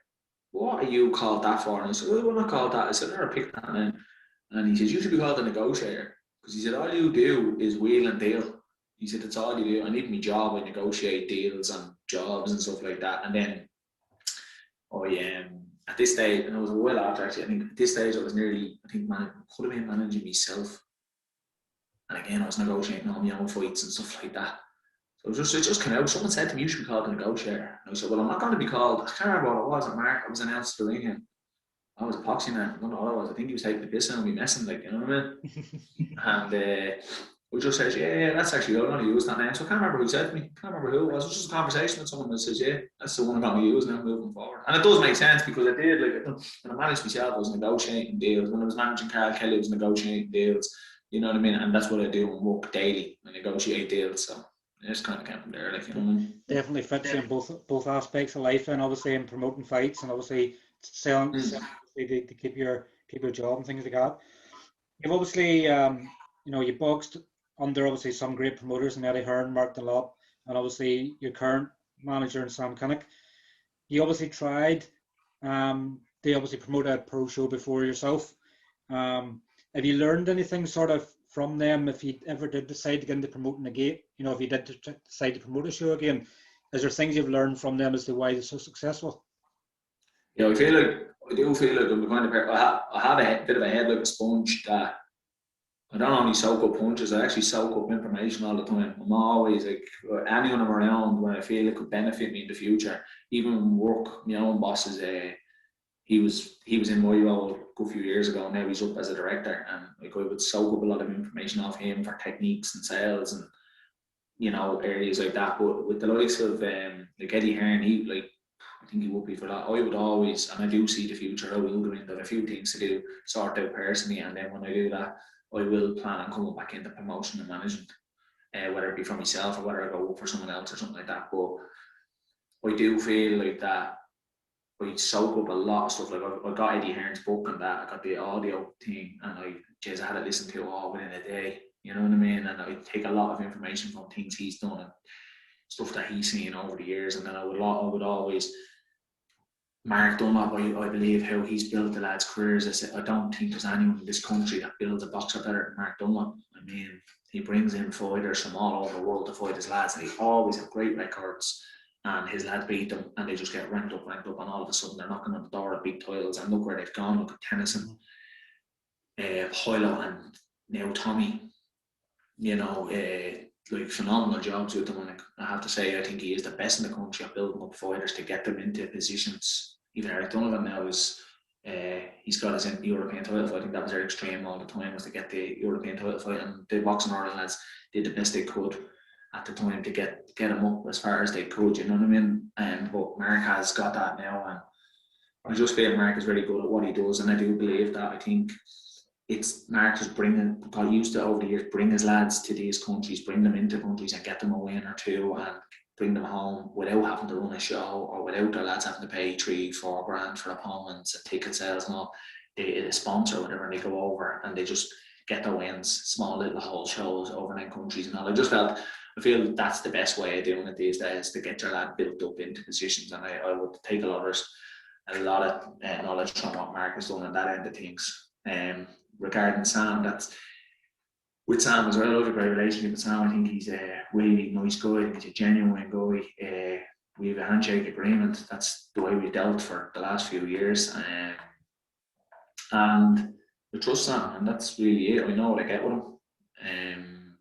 "What are you called that for?" And I said, "Well, I'm not called that." I said, "I never picked that name." And he said, "You should be called a negotiator." Because he said, "All you do is wheel and deal." He said, "That's all you do. I need my job. I negotiate deals and jobs and stuff like that." And then, at this stage, and it was a while after actually, I think at this stage I was nearly, could have been managing myself. And again, I was negotiating all my own fights and stuff like that. So it just came out. Someone said to me, "You should be called a negotiator." And I said, "Well, I'm not going to be called." I can't remember what it was. At Mark, I was announced to the ring him. I was a boxing man. I don't know what it was. I think he was taking the piss out of me, messing, like, you know what I mean? And we just said, "Yeah, that's actually good. I'm going to use that name." So I can't remember who said to me. I can't remember who it was. It was just a conversation with someone that says, "Yeah, that's the one I'm going to use now moving forward." And it does make sense, because I did, like, when I managed myself, I was negotiating deals. When I was managing Carl Kelly, I was negotiating deals. You know what I mean? And that's what I do in work daily. I negotiate deals. So it just kind of came from there, like, you know what I mean? Definitely fits in both aspects of life, and obviously in promoting fights, and obviously selling to keep your job and things like that. You've obviously you boxed under obviously some great promoters in Eddie Hearn, Mark Dunlop, and obviously your current manager in Sam Kynoch. You obviously tried they obviously promote a pro show before yourself. Have you learned anything sort of from them, if you ever did decide to get into promoting again? If you did decide to promote a show again, is there things you've learned from them as to why they're so successful? Yeah, I do feel like I'm the kind of person. I have a bit of a head like a sponge, that I don't only soak up punches, I actually soak up information all the time. I'm always like, anyone I'm around when I feel it could benefit me in the future, even work, my own bosses. He was in my role a good few years ago, and now he's up as a director, and like, I would soak up a lot of information off him for techniques and sales and areas like that. But with the likes of like Eddie Hearn, I think he would be for that. I would always, and I do see the future, I will go into a few things to do, sort out personally, and then when I do that, I will plan on coming back into promotion and management, whether it be for myself or whether I go work for someone else or something like that. But I do feel like that I soak up a lot of stuff. Like, I got Eddie Hearn's book and that, I got the audio thing, and I had to listen to it all within a day, you know what I mean? And I take a lot of information from things he's done and stuff that he's seen over the years, and then I would always Mark Dunlop, I believe how he's built the lads' careers. I don't think there's anyone in this country that builds a boxer better than Mark Dunlop. I mean, he brings in fighters from all over the world to fight his lads, and he always have great records. And his lads beat them, and they just get ranked up, and all of a sudden they're knocking on the door of big titles. And look where they've gone. Look at Tennyson, Hoylo, and now Tommy. You know, like phenomenal jobs with them. And I have to say, I think he is the best in the country at building up fighters to get them into positions. Even Eric Donovan now is, he's got us in the European title fight. I think that was Eric's dream all the time, was to get the European title fight. And the Boxing Ireland lads did the best they could at the time to get him up as far as they could, you know what I mean? But Mark has got that now, and I just feel Mark is very good at what he does, and I do believe that. I think it's Mark just got used to over the years, bring his lads to these countries, bring them into countries and get them a win or two and bring them home without having to run a show, or without their lads having to pay 3-4 grand for opponents and ticket sales and all. They sponsor or whatever, and they go over and they just get their wins, small little whole shows over in countries and all. I feel that's the best way of doing it these days, to get your lad built up into positions. And I would take a lot of knowledge from what Mark has done on that end of things. Regarding Sam, with Sam as well, I have a great relationship with Sam. I think he's a really nice guy. I think he's a genuine guy. We have a handshake agreement. That's the way we dealt for the last few years. And we trust Sam, and that's really it. I know what I get with him.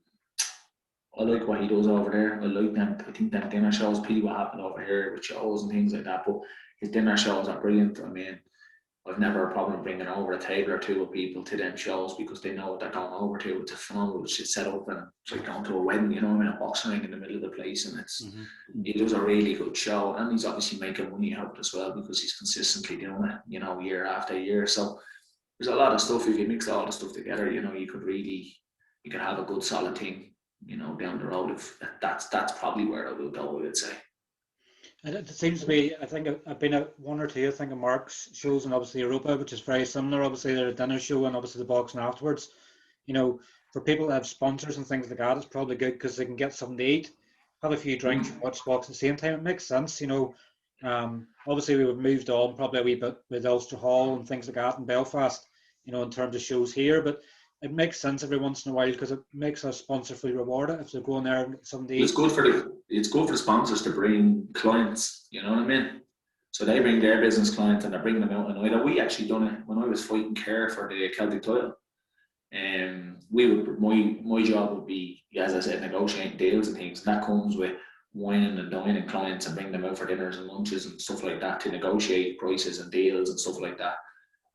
I like what he does over there. I like them. I think them dinner shows, pity what happened over here with shows and things like that. But his dinner shows are brilliant. I mean, I've never a problem bringing over a table or two of people to them shows, because they know what they're going over to. It's a phenomenal shit set up, and it's like going to a wedding, you know, in a boxing ring in the middle of the place, and he does a really good show, and he's obviously making money out as well, because he's consistently doing it, you know, year after year. So there's a lot of stuff. If you mix all the stuff together, you know, you could have a good solid thing, you know, down the road. If that's probably where I will go, I would say. And it seems to me, I think I've been at one or two, I think, of Mark's shows, and obviously Europa, which is very similar. Obviously, they're a dinner show, and obviously the boxing afterwards. You know, for people that have sponsors and things like that, it's probably good because they can get something to eat, have a few drinks, and watch box at the same time. It makes sense, you know. Obviously, we have moved on probably a wee bit with Ulster Hall and things like that in Belfast, you know, in terms of shows here, but it makes sense every once in a while, because it makes a sponsor feel rewarded if they go in there and get something to eat. It's good for the sponsors to bring clients, you know what I mean? So they bring their business clients and they're bringing them out. And we actually done it when I was fighting Kerr for the Celtic title. My job would be, as I said, negotiating deals and things. And that comes with wining and dining clients and bring them out for dinners and lunches and stuff like that to negotiate prices and deals and stuff like that.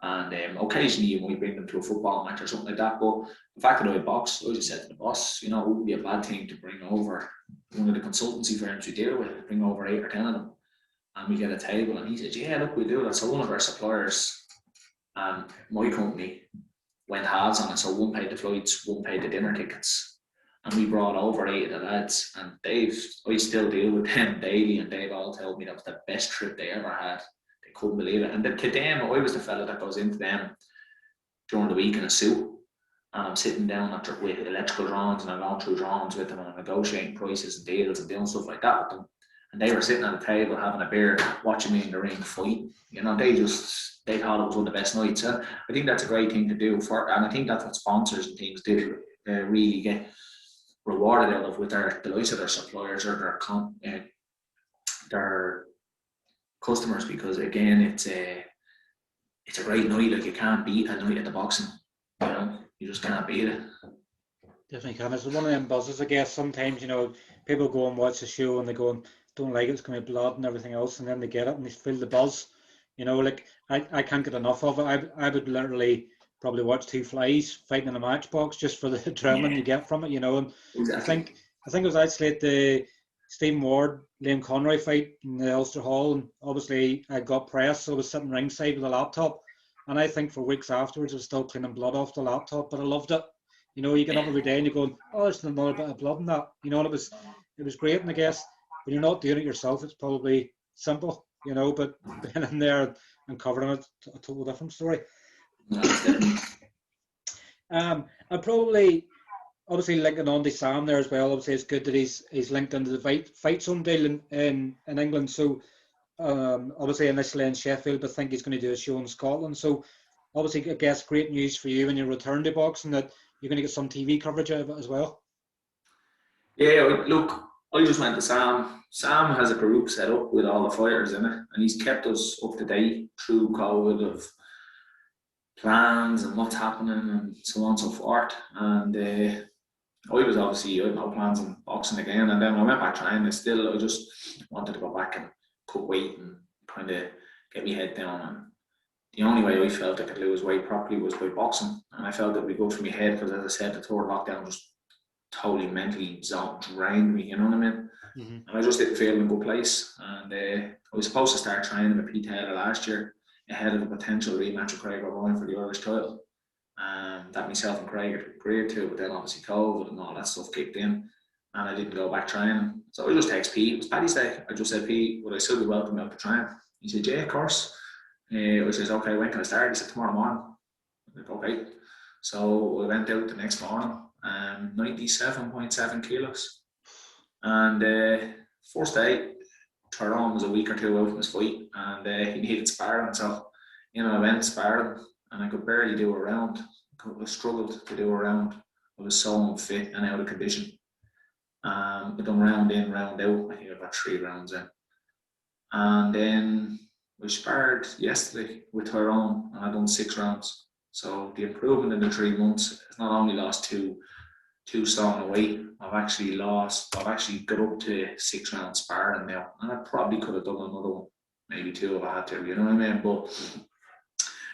And occasionally you might bring them to a football match or something like that. But the fact that I box, I just said to the boss, you know, it wouldn't be a bad thing to bring over one of the consultancy firms we deal with, bring over 8 or 10 of them, and we get a table. And he said, yeah, look, we'll do that. So one of our suppliers and my company went halves on it. So one paid the flights, one paid the dinner tickets. And we brought over 8 of the lads. And I still deal with them daily, and they've all told me that was the best trip they ever had. Couldn't believe it. And to them, I was the fella that goes into them during the week in a suit, and I'm sitting down with electrical drawings, and I'm going through drawings with them, and I'm negotiating prices and deals and doing stuff like that with them. And they were sitting at a table having a beer, watching me in the ring fight. You know, they thought it was one of the best nights. And I think that's a great thing to do and I think that's what sponsors and things do really get rewarded out of, with the likes of their suppliers or their customers, because again, it's a great night. Like, you can't beat a night at the boxing, you know, you just can't beat it. Definitely can. It's one of them buzzes, I guess. Sometimes, you know, people go and watch the show and they go and don't like it, it's going to be blood and everything else, and then they get it and they feel the buzz, you know. Like, I can't get enough of it. I would literally probably watch 2 flies fighting in a matchbox just for the adrenaline you get from it, you know. And exactly. I think it was actually at the Stephen Ward, Liam Conroy fight in the Ulster Hall, and obviously I got press, so I was sitting ringside with a laptop, and I think for weeks afterwards I was still cleaning blood off the laptop, but I loved it. You know, you get up every day and you're going, oh, there's another bit of blood in that, you know. And it was great. And I guess when you're not doing it yourself, it's probably simple, you know, but being in there and covering it, a total different story. I probably, obviously, linking on to Sam there as well. Obviously, it's good that he's linked into the fight zone deal in England. So obviously initially in Sheffield, but think he's going to do a show in Scotland. So obviously, I guess great news for you when you return to boxing that you're going to get some TV coverage out of it as well. Yeah, look, I just went to Sam. Sam has a group set up with all the fighters in it, and he's kept us up to date through COVID of plans and what's happening and so on and so forth. And I had no plans on boxing again, and then I went back training. I just wanted to go back and cut weight and kind of get my head down. And the only way I felt I could lose weight properly was by boxing, and I felt it would be good for my head because, as I said, the third lockdown just totally mentally drained me. You know what I mean? Mm-hmm. And I just didn't feel in a good place. And I was supposed to start training with Pete Taylor last year ahead of a potential rematch of Craig O'Brien for the Irish title. That myself and Craig had agreed to, but then obviously COVID and all that stuff kicked in, and I didn't go back training. So I just text Pete. It was Paddy's Day. I just said, Pete, would I still be welcome out to train? He said, yeah, of course. I said, okay, when can I start? He said, tomorrow morning. I said, okay. So I went out the next morning, 97.7 kilos. And first day, Tyrone was a week or two out from his fight, and he needed sparring. So, I went sparring, and I could barely do a round. I struggled to do a round. I was so unfit and out of condition. I done round in, round out. I think I got 3 rounds in. And then we sparred yesterday with Tyrone, and I done 6 rounds. So the improvement in the 3 months has not only lost two stone of weight, I've actually got up to 6 rounds sparring now. And I probably could have done another one, maybe 2 if I had to, you know what I mean? But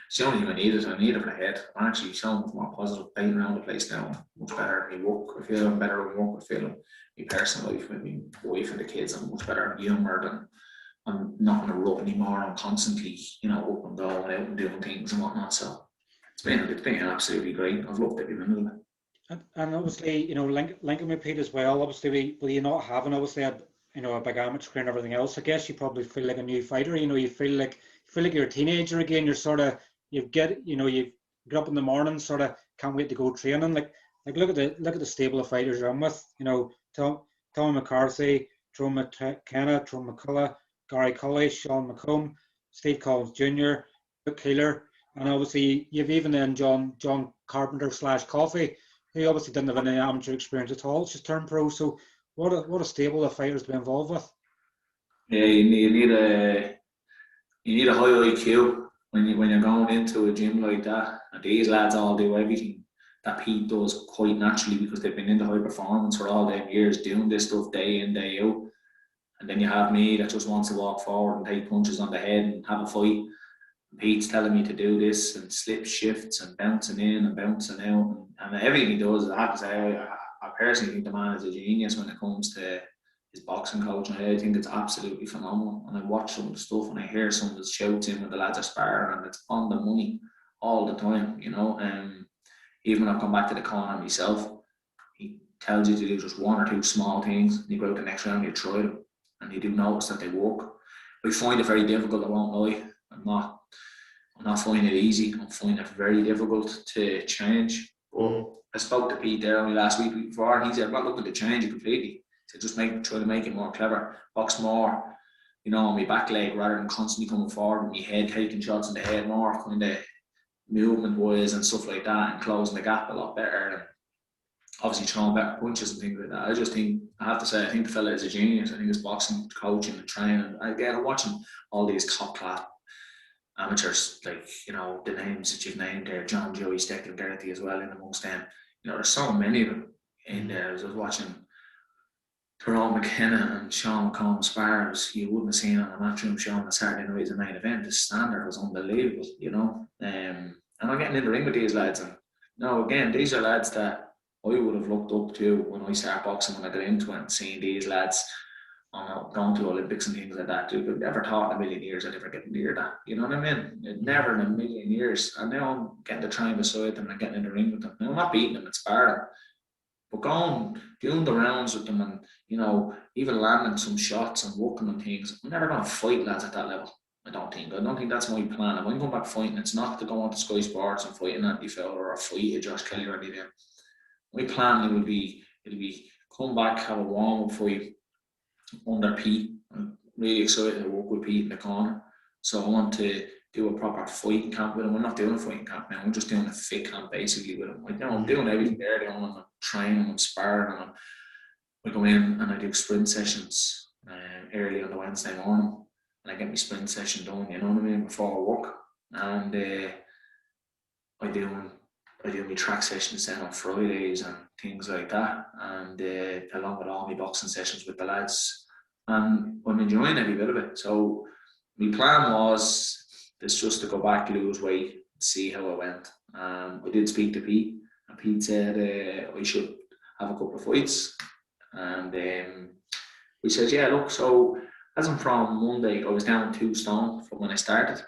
it's the only thing I needed for the head. I'm actually so much more positive, playing around the place now, much better. My work, I feel I'm better at work. I feel my personal life with my wife and the kids, I'm much better humoured, and I'm not going to rub anymore. I'm constantly, up and down and out and doing things and whatnot. So it's been absolutely great. I've loved every minute of it. And obviously, linking with Pete as well, obviously, with you not having obviously a big amateur career and everything else, I guess you probably feel like a new fighter. You feel like you're a teenager again. You're sort of, you get up in the morning, sort of can't wait to go training. Like look at the stable of fighters you're on with. Tommy McCarthy, Tyrone McKenna, Tyrone McCullough, Gary Cully, Sean McComb, Steve Collins Jr., Luke Keeler, and obviously you've even then John Carpenter / Coffey, who obviously didn't have any amateur experience at all. It's just turned pro. So what a stable of fighters to be involved with. Yeah, you need a high IQ when you're going into a gym like that. And these lads all do everything that Pete does quite naturally because they've been into high performance for all them years, doing this stuff day in, day out. And then you have me that just wants to walk forward and take punches on the head and have a fight. And Pete's telling me to do this and slip shifts and bouncing in and bouncing out. And everything he does, I have to say, I personally think the man is a genius when it comes to his boxing coach. And I think it's absolutely phenomenal. And I watch some of the stuff and I hear some of the shouts in when the lads are sparring, and it's on the money all the time, Even when I've come back to the corner myself, he tells you to do just 1 or 2 small things, and you go out the next round, you try them, and you do notice that they work. I find it very difficult, I won't lie. I'm not finding it easy. I'm finding it very difficult to change. But I spoke to Pete there only last week before, and he said, I'm not looking to change it completely. He said, just try to make it more clever, box more, on my back leg rather than constantly coming forward with my head, taking shots in the head, more kind of movement wise and stuff like that, and closing the gap a lot better, and obviously throwing better punches and things like that. I have to say, I think the fella is a genius. I think his boxing coaching and training. Again, I'm watching all these top class amateurs, like, the names that you've named there, John, Joey, Steck and Garrity as well in amongst them. There's so many of them in there. I was watching Tyrone McKenna and Sean McComb spars. You wouldn't have seen on a matchroom show on a Saturday night as a main event. The standard was unbelievable, and I'm getting in the ring with these lads, and again, these are lads that I would have looked up to when I started boxing, when I got into it, and seeing these lads going to Olympics and things like that. Dude, I've never thought in a million years I'd ever get near that. You know what I mean? Never in a million years. And now I'm getting to train beside them and getting in the ring with them. Now I'm not beating them, it's sparring. But doing the rounds with them and, even landing some shots and working on things, I'm never going to fight lads at that level. I don't think that's my plan. If I'm going back fighting, it's not to go on to Sky Sports and fight an Andy Fowler or fight a Josh Kelly or anything. My plan it'll be come back, have a warm-up fight under Pete, really excited to work with Pete in the corner. So I want to do a proper fighting camp with him. We're not doing a fighting camp now. I'm just doing a fit camp basically with him. I'm doing everything there. I'm training, I'm sparring, and I go in and I do sprint sessions early on the Wednesday morning, and I get my sprint session done. You know what I mean, before work, and I do my track sessions then on Fridays and things like that, and along with all my boxing sessions with the lads, and I'm enjoying every bit of it. So my plan was just to go back, lose weight, see how it went. I did speak to Pete, and Pete said I should have a couple of fights, and we said, yeah, look, so as I'm from Monday, I was down 2 stone from when I started,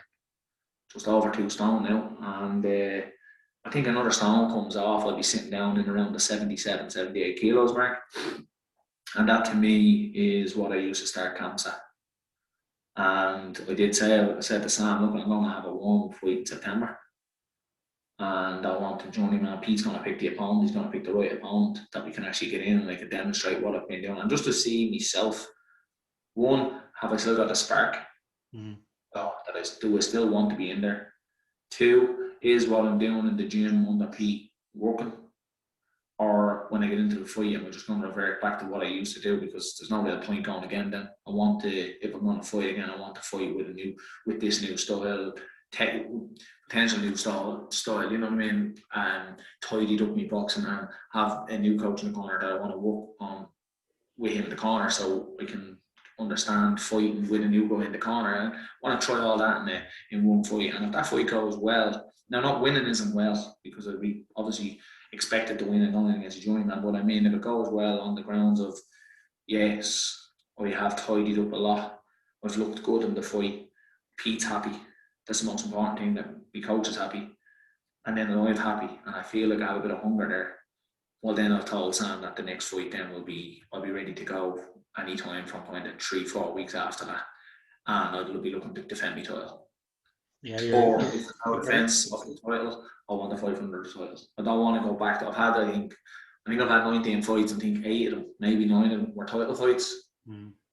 just over 2 stone now, and I think another stone comes off, I'll be sitting down in around the 77, 78 kilos mark, and that to me is what I used to start camps at. And I said to Sam, look, I'm going to have a warm-up fight in September, and I want to join him. And Pete's going to pick the opponent. He's going to pick the right opponent that we can actually get in and I can demonstrate what I've been doing, and just to see myself. One, have I still got the spark? Oh, do I still want to be in there? 2, is what I'm doing in the gym under Pete working? Or when I get into the fight, am I just going to revert back to what I used to do, because there's no real point going again then. I want to, if I'm going to fight again, I want to fight with this new style, potential new style, you know what I mean? And tidied up my boxing and have a new coach in the corner that I want to work on with him in the corner, so I can understand fighting with a new guy in the corner. And I want to try all that in one fight. And if that fight goes well, now not winning isn't well, because I'd be obviously expected to win and nothing against a journeyman, but I mean, if it goes well on the grounds of, yes, I have tidied up a lot, I've looked good in the fight, Pete's happy, that's the most important thing, that my coach is happy, and then I'm happy, and I feel like I have a bit of hunger there, well then I've told Sam that the next fight then I'll be ready to go anytime from kind of 3-4 weeks after that, and I'll be looking to defend my title. Yeah, or if there's no defence of the title, I want to fight for the titles. I don't want to go back to, I think I've had 19 fights, and I think 8 of them, maybe 9 of them were title fights.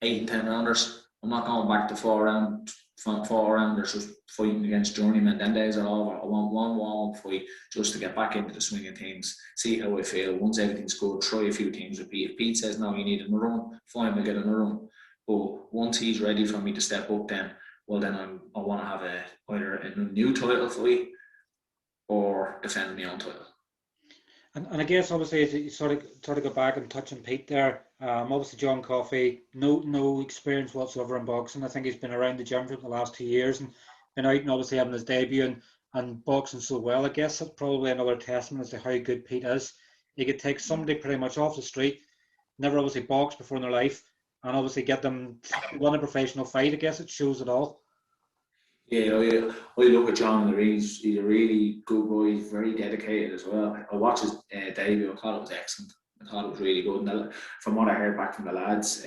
8 and 10 rounders. I'm not going back to 4 rounders just fighting against journeymen. Them days are over. I want one warm-up fight just to get back into the swing of things, see how I feel. Once everything's good, try a few things with Pete. If Pete says no, you need another one, fine, we'll get another one. But once he's ready for me to step up, then I want to have either a new title fight or defend my own title. And I guess obviously as you sort of go back and touch on Pete there, obviously John Coffey, no experience whatsoever in boxing. I think he's been around the gym for the last 2 years and been out and obviously having his debut and boxing so well. I guess that's probably another testament as to how good Pete is. He could take somebody pretty much off the street, never obviously boxed before in their life, and obviously get them to win a professional fight. I guess it shows it all. Yeah, I look at John in the ring. He's a really good boy. He's very dedicated as well. I watched his debut. I thought it was excellent. I thought it was really good. And from what I heard back from the lads,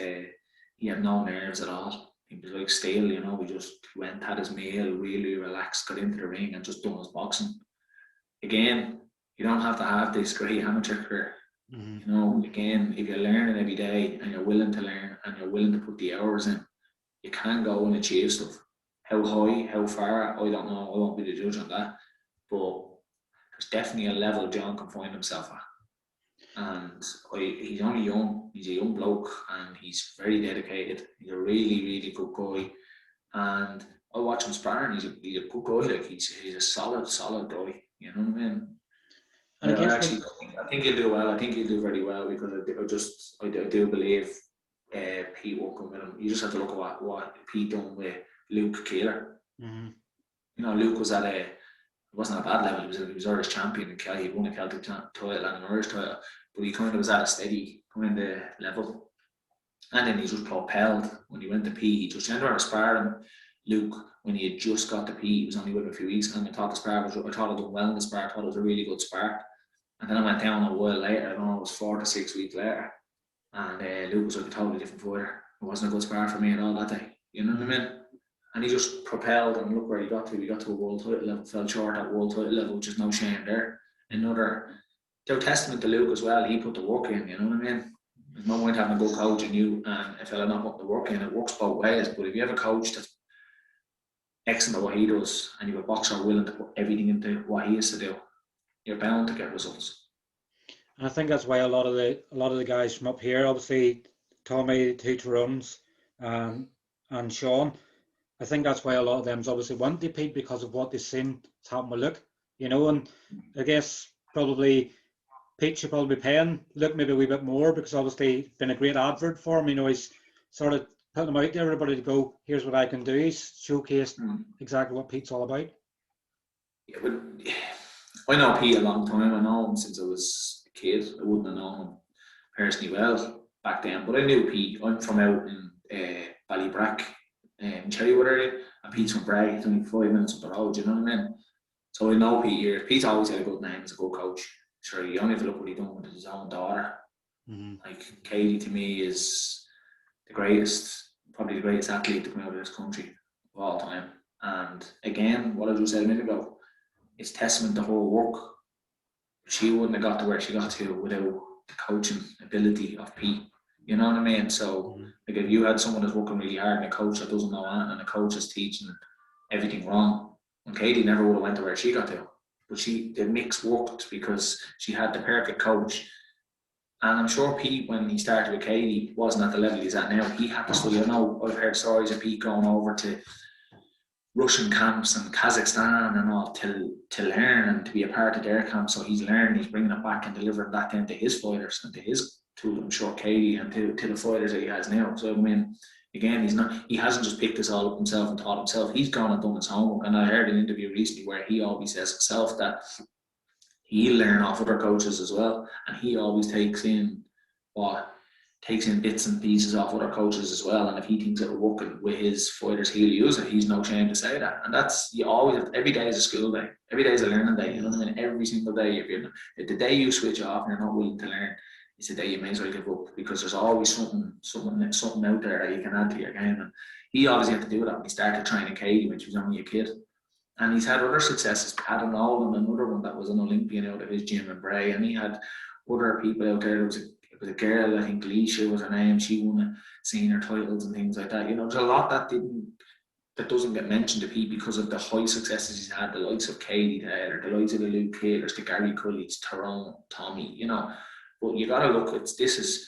he had no nerves at all. He was like steel, you know. He just went, had his meal, really relaxed, got into the ring and just done his boxing. Again, you don't have to have this great amateur career. You know, again, if you're learning every day and you're willing to learn and you're willing to put the hours in, you can go and achieve stuff. How high, how far, I don't know. I won't be the judge on that. But there's definitely a level John can find himself at. And he's only young. He's a young bloke and he's very dedicated. He's a really, really good guy. And I watch him sparring. He's a good guy. Like he's a solid guy. You know what I mean? And I think he'll do well. I think he'll do very well because I do believe Pete won't come with him. You just have to look at what Pete done with Luke Keeler. You know, Luke was it wasn't a bad level. He was Irish champion and he won a Celtic title and an Irish title, but he kind of was at a steady kind of level. And then he just propelled when he went to Pete. He just ended up sparring Luke when he had just got to Pete. He was only with him a few weeks, and I thought I thought it done well in the spar. I thought it was a really good spar. And then I went down a while later. I don't know, it was 4 to 6 weeks later, and Luke was like a totally different fighter. It wasn't a good spar for me at all that day. You know what I mean? And he just propelled, and look where he got to. He got to a world title level, fell short at world title level, which is no shame there. Another testament to Luke as well. He put the work in, you know what I mean? There's no point having a good coach in you and a fella not putting the work in. It works both ways. But if you have a coach that's excellent at what he does, and you have a boxer willing to put everything into what he has to do, you're bound to get results. And I think that's why a lot of the guys from up here, obviously Tommy, two Tyrones, and Sean, I think that's why a lot of them obviously want to compete, because of what they've seen happen with Luke, and I guess probably Pete should probably be paying Luke maybe a wee bit more, because obviously it's been a great advert for him. He's sort of putting him out there, everybody to go, here's what I can do. He's showcased exactly what Pete's all about. Yeah, but I know Pete a long time. I know him since I was a kid. I wouldn't have known him personally well back then, but I knew Pete. I'm from out in Ballybrack, Cherrywood area, and Pete's from Bray. He's only 5 minutes up the road, you know what I mean? So I know Pete here. Pete's always had a good name as a good coach. Sure, you only have to look what he done with his own daughter. Like, Katie to me is the greatest, probably the greatest athlete to come out of this country of all time. And again, what I just said a minute ago, it's testament to her work. She wouldn't have got to where she got to without the coaching ability of Pete. You know what I mean? So, like, if you had someone that's working really hard and a coach that doesn't know anything, and a coach is teaching everything wrong, and Katie never would have went to where she got to. But the mix worked because she had the perfect coach. And I'm sure Pete, when he started with Katie, wasn't at the level he's at now. He had to study. I know I've heard stories of Pete going over to Russian camps and Kazakhstan and all to learn and to be a part of their camp. So he's learning, he's bringing it back and delivering that then to his fighters and to I'm sure Katie and to the fighters that he has now. So I mean, again, he hasn't just picked this all up himself and taught himself. He's gone and done his homework. And I heard an interview recently where he always says himself that he'll learn off other coaches as well, and he always takes in bits and pieces off other coaches as well. And if he thinks it'll work with his fighters, he'll use it. He's no shame to say that. And that's, you always have, every day is a school day. Every day is a learning day. You know what I mean? Every single day. If the day you switch off and you're not willing to learn, it's the day you may as well give up, because there's always something out there that you can add to your game. And he obviously had to do that when he started training Katie when she was only a kid. And he's had other successes. Adam Nolan, another one that was an Olympian out of his gym in Bray, and he had other people out there. There was a girl, I think Leisha was her name. She won senior titles and things like that. There's a lot that doesn't get mentioned to Pete because of the high successes he's had. The likes of Katie there, the likes of the Luke Kaylors, the Gary Cullies, Tyrone, Tommy. But you got to look at this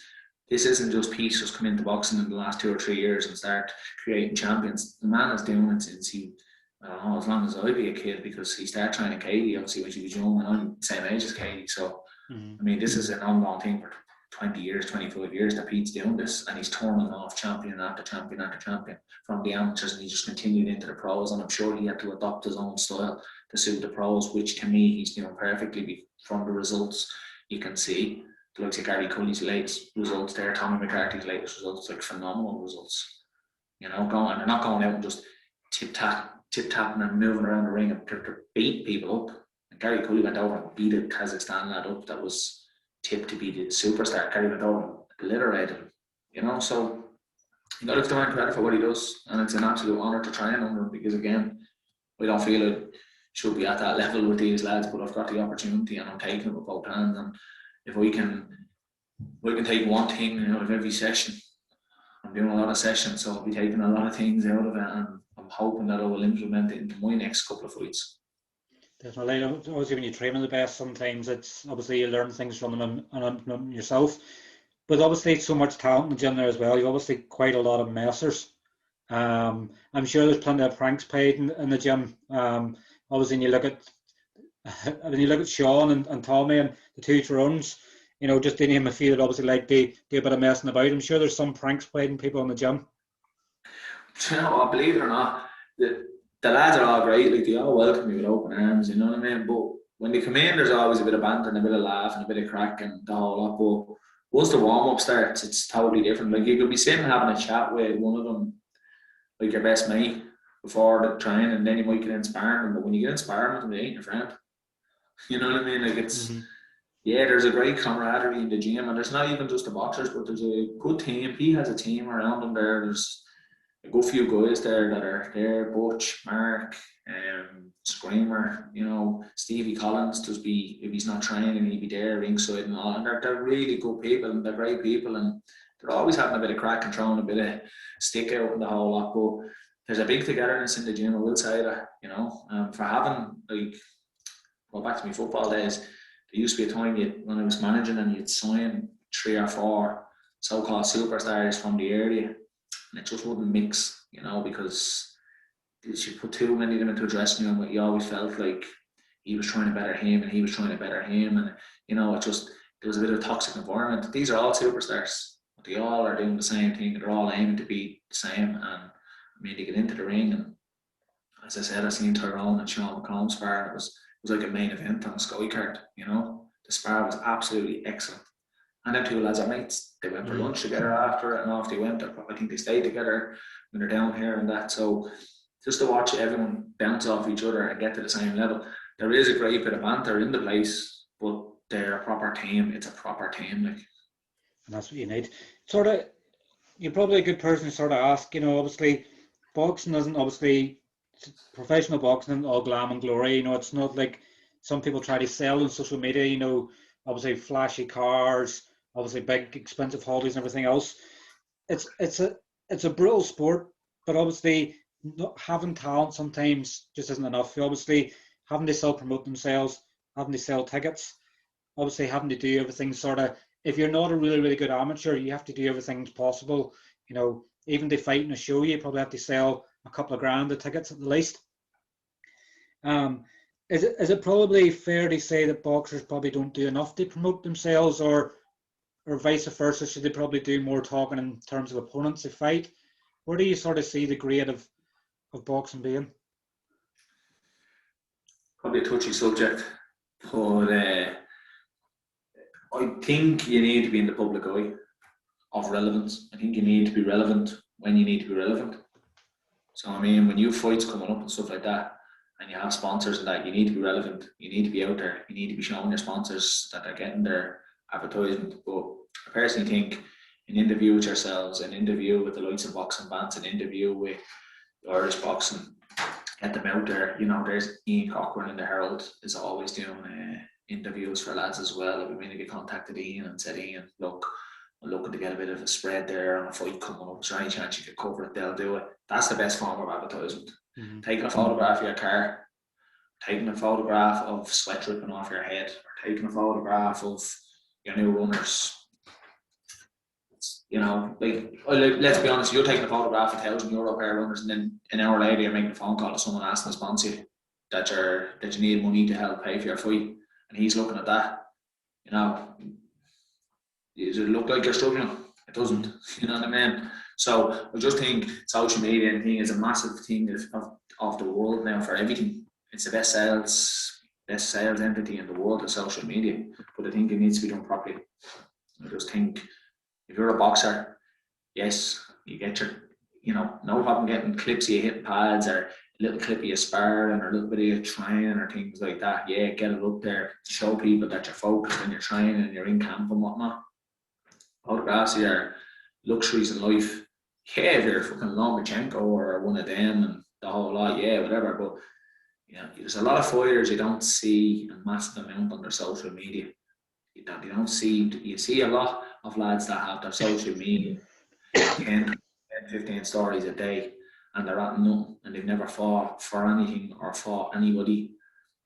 isn't just Pete just come into boxing in the last 2 or 3 years and start creating champions. The man is doing it since I don't know, as long as I'd be a kid, because he started training Katie obviously when she was young, and I'm the same age as Katie. So, I mean, this is an ongoing thing for 20 years, 25 years that Pete's doing this, and he's turning off champion after champion after champion from the amateurs, and he just continued into the pros. And I'm sure he had to adopt his own style to suit the pros, which to me he's doing perfectly from the results you can see. The likes of Gary Cully's latest results there, Tommy McCarthy's latest results, like phenomenal results. They're not going out and just tip-tapping and moving around the ring and to beat people up. And Gary Cully went over and beat a Kazakhstan lad up that was tipped to be the superstar. Gary went over and obliterated him. So you got to give the man credit for what he does, and it's an absolute honour to train under him, because again, I don't feel I should be at that level with these lads, but I've got the opportunity and I'm taking it with both hands. And if we can take one thing out of every session, I'm doing a lot of sessions, so I'll be taking a lot of things out of it, and I'm hoping that I will implement it into my next couple of fights. Definitely. Obviously, when you train with the best, sometimes it's obviously you learn things from them and yourself. But obviously, it's so much talent in the gym there as well. You've obviously quite a lot of messers. I'm sure there's plenty of pranks played in the gym. Obviously, when you look at Sean and Tommy and the two Tyrones, just to name a few that obviously like to do a bit of messing about. I'm sure there's some pranks played in people in the gym. Believe it or not, the lads are all great. Like, they all welcome me with open arms, you know what I mean? But when they come in, there's always a bit of banter and a bit of laugh and a bit of crack and the whole lot. But once the warm-up starts, it's totally different. Like, you could be sitting having a chat with one of them, like your best mate, before the training, and then you might get in sparring them. But when you get in sparring with them, they ain't your friend. You know what I mean? Like, it's... Yeah, there's a great camaraderie in the gym, and there's not even just the boxers, but there's a good team. He has a team around him there. a good few guys there that are there, Butch, Mark, Screamer, you know, Stevie Collins, if he's not training, he'd be there ringside and all. And they're really good people and they're great people and they're always having a bit of crack and throwing a bit of stick out in the whole lot. But there's a big togetherness in the gym, I will say that, you know, for having, like, go back to my football days, there used to be a time when I was managing and you'd sign 3 or 4 so-called superstars from the area and it just wouldn't mix, you know, because you put too many of them into a dressing room, you always felt like he was trying to better him and he was trying to better him, and you know, there was a bit of a toxic environment. These are all superstars, but they all are doing the same thing. They're all aiming to be the same, and I mean, they get into the ring, and as I said, I seen Tyrone and Sean McComb spar, and it was like a main event on a Sky card. You know, the spar was absolutely excellent. And them 2 lads are mates. They went for lunch together after it, and off they went. I think they stayed together when they're down here and that. So just to watch everyone bounce off each other and get to the same level. There is a great bit of banter in the place, but they're a proper team. It's a proper team, like. And that's what you need. Sort of, you're probably a good person to sort of ask, you know, obviously, boxing isn't obviously, professional boxing isn't all glam and glory, you know, it's not like some people try to sell on social media, you know, obviously flashy cars, obviously big expensive holidays and everything else. It's a brutal sport, but obviously, not having talent sometimes just isn't enough. Obviously, having to self-promote themselves, having to sell tickets, obviously having to do everything sort of, if you're not a really, really good amateur, you have to do everything possible. You know, even to fight in a show, you probably have to sell a couple of grand of tickets at the least. Is it probably fair to say that boxers probably don't do enough to promote themselves, or vice versa? Should they probably do more talking in terms of opponents they fight? Where do you sort of see the grade of boxing being? Probably a touchy subject, but I think you need to be in the public eye of relevance. I think you need to be relevant when you need to be relevant. So I mean, when you have fights coming up and stuff like that, and you have sponsors and that, you need to be relevant. You need to be out there. You need to be showing your sponsors that they're getting their advertisement. But I personally think an interview with yourselves, an interview with the likes of Boxing Bants, an interview with Irish Boxing, get them out there. You know, there's Ian Cochran in the Herald is always doing interviews for lads as well. We maybe contacted Ian and said, Ian, look, I'm looking to get a bit of a spread there on a fight coming up. Is there any chance you could cover it? They'll do it. That's the best form of advertisement. Mm-hmm. Taking a photograph of your car, taking a photograph of sweat dripping off your head, or taking a photograph of your new runners. You know, like let's be honest, you're taking a photograph of €1,000 pair of runners, and then an hour later you're making a phone call to someone asking to sponsor you that you need money to help pay for your fight, and he's looking at that. You know, does it look like you're struggling? It doesn't. You know what I mean? So I just think social media and thing is a massive thing of the world now for everything. It's the best sales entity in the world is social media, but I think it needs to be done properly. I just think if you're a boxer, yes, you get no problem getting clips of you hitting pads or a little clip of you sparring or a little bit of you training or things like that. Yeah, get it up there to show people that you're focused when you're training and you're in camp and whatnot. Photographs of your luxuries in life. Yeah, if you're fucking Lomachenko or one of them and the whole lot, yeah, whatever. But there's a lot of fighters you don't see a massive amount on their social media. You see a lot of lads that have their social media 10, 15 stories a day and they're at nothing and they've never fought for anything or fought anybody.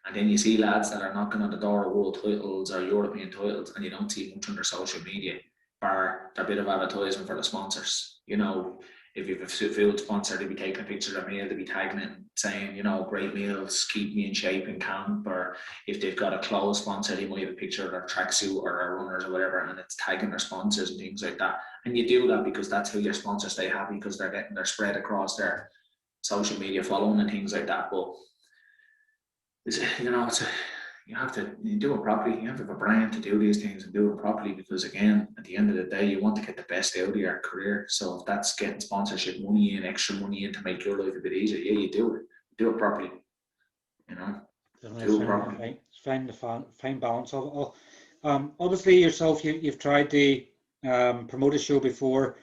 And then you see lads that are knocking on the door of world titles or European titles and you don't see much on their social media, bar their bit of advertisement for the sponsors. You know, if you have a food sponsor, they'd be taking a picture of their meal, they'd be tagging it and saying, great meals, keep me in shape in camp. Or if they've got a clothes sponsor, they might have a picture of their tracksuit or their runners or whatever, and it's tagging their sponsors and things like that. And you do that because that's how your sponsors stay happy, because they're getting their spread across their social media following and things like that. But you have to do it properly. You have to have a brand to do these things and do it properly, because again, at the end of the day, you want to get the best out of your career. So if that's getting sponsorship money and extra money in to make your life a bit easier, yeah, you do it. Do it properly. Do it properly. Find the fine balance of it all. Obviously, yourself, you've tried to promote a show before.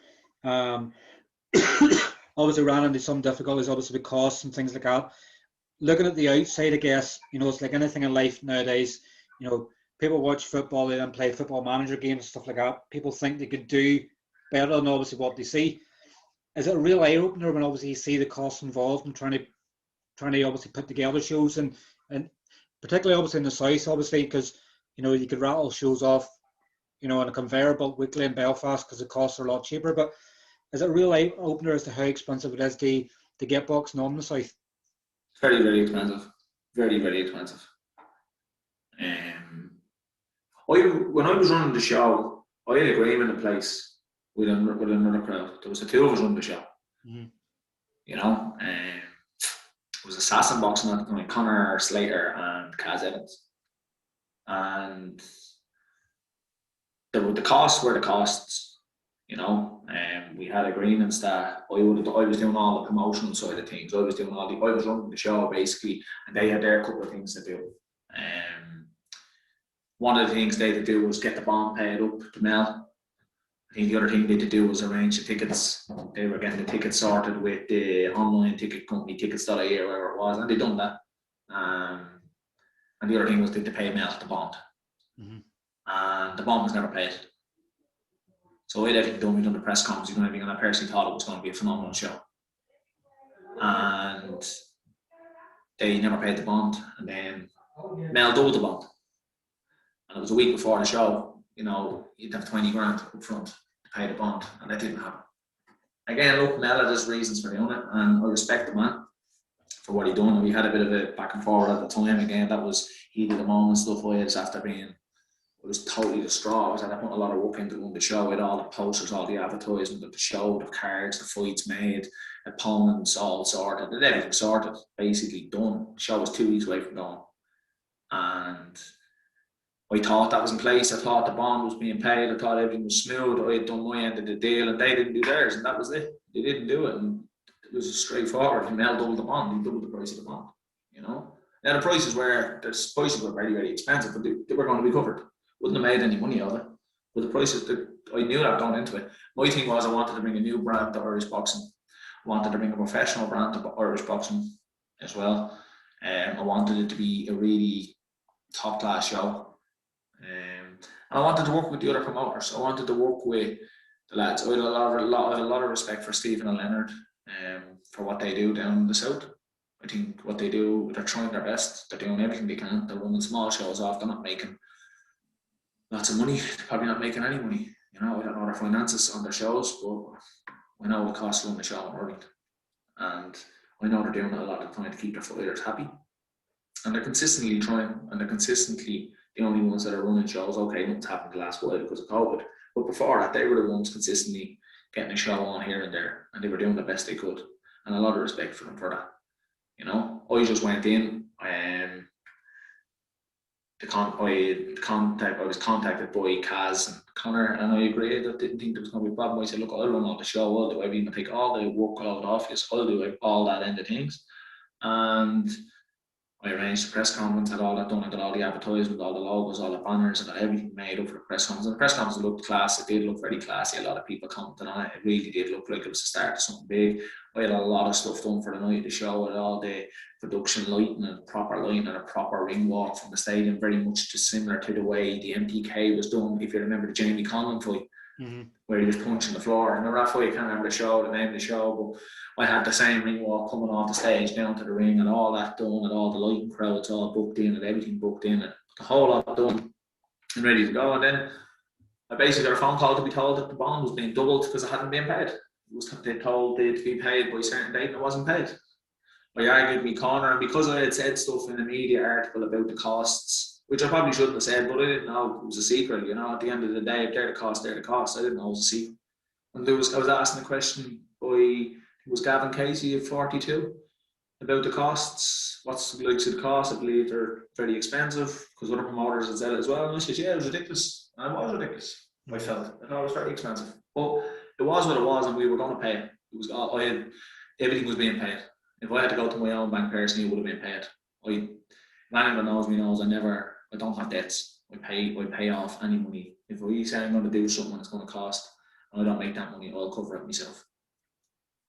obviously ran into some difficulties, obviously with costs and things like that. Looking at the outside, I guess, it's like anything in life nowadays, people watch football, they then play football manager games, stuff like that. People think they could do better than obviously what they see. Is it a real eye opener when obviously you see the costs involved in trying to obviously put together shows and particularly obviously in the south, obviously, because you could rattle shows off, on a conveyor belt weekly in Belfast because the costs are a lot cheaper. But is it a real eye opener as to how expensive it is to get boxing on in the south? Very, very expensive. Very, very expensive. When I was running the show, I had agreement in place with another crowd. There was the two of us running the show. Mm-hmm. It was assassin boxing at the time, Connor Slater and Kaz Evans. And the costs were the costs, we had agreements that I was doing all the promotional side of things. I was running the show basically, and they had their couple of things to do. One of the things they had to do was get the bond paid up to Mel. I think the other thing they had to do was arrange the tickets. They were getting the tickets sorted with the online ticket company, tickets.ie or wherever it was, and they done that. And the other thing was they had to pay Mel the bond. Mm-hmm. And the bond was never paid. So I had everything done. We done the press conference, and everything, and I personally thought it was going to be a phenomenal show. And they never paid the bond, and then Mel doubled the bond. And it was a week before the show. You'd have 20 grand up front to pay the bond, and that didn't happen. Again, look, Mel had his reasons for doing it, and I respect the man for what he done. We had a bit of a back and forward at the time. Again, that was heat of the moment stuff. I was totally distraught. I put a lot of work into the show with all the posters, all the advertisement of the show, the cards, the fights made, opponents all sorted, and everything sorted, basically done. The show was 2 weeks away from going. And I thought that was in place. I thought the bond was being paid. I thought everything was smooth. I had done my end of the deal, and they didn't do theirs, and that was it. They didn't do it, and it was straightforward. And Mel doubled the bond. He doubled the price of the bond. Now the prices were very, very expensive, but they were going to be covered. Wouldn't have made any money out of it. But the prices, I knew that going into it. My thing was I wanted to bring a new brand to Irish boxing. I wanted to bring a professional brand to Irish boxing as well. I wanted it to be a really top class show. And I wanted to work with the other promoters. I wanted to work with the lads. I had a lot of respect for Stephen and Leonard for what they do down in the south. I think what they do, they're trying their best. They're doing everything they can. They're running small shows off. They're not making lots of money. They're probably not making any money. I don't know their finances on their shows, but I know what it costs to run the show in Ireland. And I know they're doing it a lot of the time to keep their fighters happy. And they're consistently trying, and they're consistently the only ones that are running shows. Okay, nothing's happened the last while because of COVID. But before that, they were the ones consistently getting a show on here and there, and they were doing the best they could. And a lot of respect for them for that. I just went in, I was contacted by Kaz and Connor, and I agreed. I didn't think there was going to be a problem. I said, look, I'll run all the show, I'll do everything, I'll take all the workload off you, I'll do all that end of things. And I arranged the press conference, had all that done, I got all the advertisement, all the logos, all the banners, and got everything made up for the press conference. And the press conference looked classy, it did look very classy, a lot of people commented on it, it really did look like it was the start of something big. I had a lot of stuff done for the night of the show, with all the production lighting and proper lighting and a proper ring walk from the stadium, very much just similar to the way the MTK was done, if you remember the Jamie Conlon fight, where he was punching the floor. I remember that fight, I can't remember the name of the show, but I had the same ring walk coming off the stage down to the ring and all that done, and all the lighting crowds all booked in and everything booked in, and the whole lot done and ready to go. And then I basically got a phone call to be told that the bond was being doubled because it hadn't been paid. They told it to be paid by a certain date and it wasn't paid. I argued my corner, and because I had said stuff in the media article about the costs, which I probably shouldn't have said, but I didn't know it was a secret. At the end of the day, if they're the cost, they're the cost. I didn't know it was a secret. And I was asking a question by Gavin Casey of 42 about the costs. What's the likes of the cost? I believe they're very expensive because other promoters had said it as well. And I said, yeah, it was ridiculous. And it was ridiculous. I thought it was very expensive. But it was what it was, and we were going to pay it. Everything was being paid. If I had to go to my own bank personally, it would have been paid. If anyone knows me knows I don't have debts. I pay off any money. If I say I'm going to do something that's going to cost and I don't make that money, I'll cover it myself.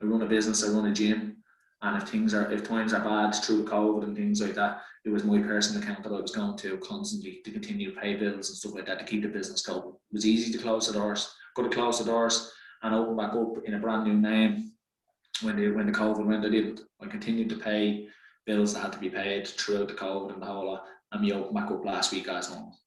I run a business, I run a gym, and if times are bad through the COVID and things like that, it was my personal account that I was going to constantly to continue to pay bills and stuff like that to keep the business going. It was easy to close the doors. Could have closed the doors and open back up in a brand new name when the COVID went. I didn't. I continued to pay bills that had to be paid throughout the COVID and the whole lot, and we opened back up last week as normal.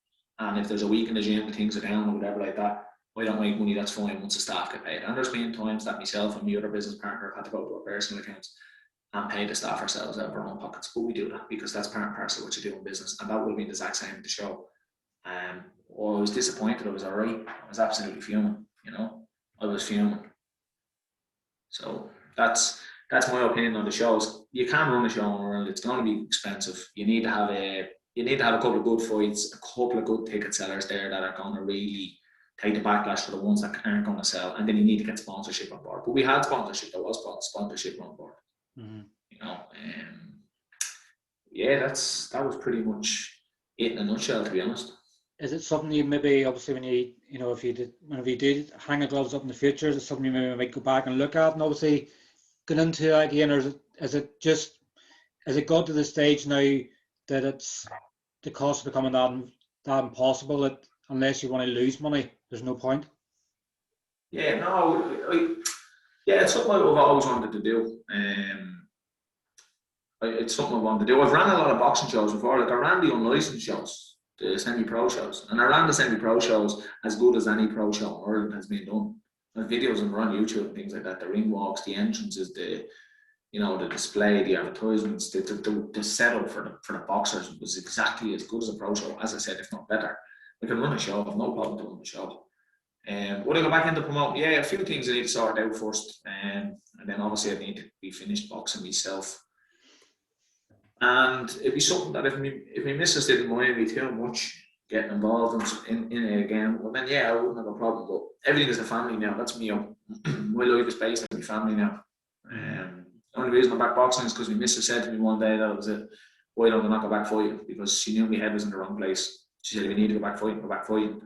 And if there's a week in the gym and things are down or whatever like that, I don't make money, that's fine once the staff get paid. And there's been times that myself and my other business partner have had to go to our personal accounts and pay the staff ourselves out of our own pockets. But we do that because that's part and parcel of what you do in business. And that will be the exact same with the show. I was disappointed, I was alright. I was absolutely fuming, you know. I was fuming. So that's my opinion on the shows. You can run a show in the world, it's gonna be expensive. You need to have a couple of good fights, a couple of good ticket sellers there that are gonna really take the backlash for the ones that aren't going to sell, and then you need to get sponsorship on board. But we had sponsorship, there was sponsorship on board. Mm-hmm. You know, that was pretty much it in a nutshell, to be honest. Is it something you maybe, obviously, whenever you did hang the gloves up in the future, is it something you maybe might go back and look at and obviously get into it again, or has it got to the stage now that it's the cost is becoming that impossible that unless you want to lose money, there's no point? Yeah, no, it's something I've always wanted to do. It's something I wanted to do. I've ran a lot of boxing shows before. Like I ran the unlicensed shows, the semi-pro shows, and I ran the semi-pro shows as good as any pro show in Ireland has been done. There's videos on YouTube and things like that. The ring walks, the entrances, the display, the advertisements, the setup for the boxers was exactly as good as a pro show. As I said, if not better. I can run a show. I have no problem doing the show. Would I go back into promoting? Yeah, a few things I need to sort out first. And then obviously I need to be finished boxing myself. And it'd be something that if my missus didn't mind me too much getting involved in it again, well then yeah, I wouldn't have a problem. But everything is a family now. That's me. My life is based on my family now. The only reason I'm back boxing is because my missus said to me one day that it was it. Why don't I not go back fighting? Because she knew my head was in the wrong place. She said, if you need to go back fighting.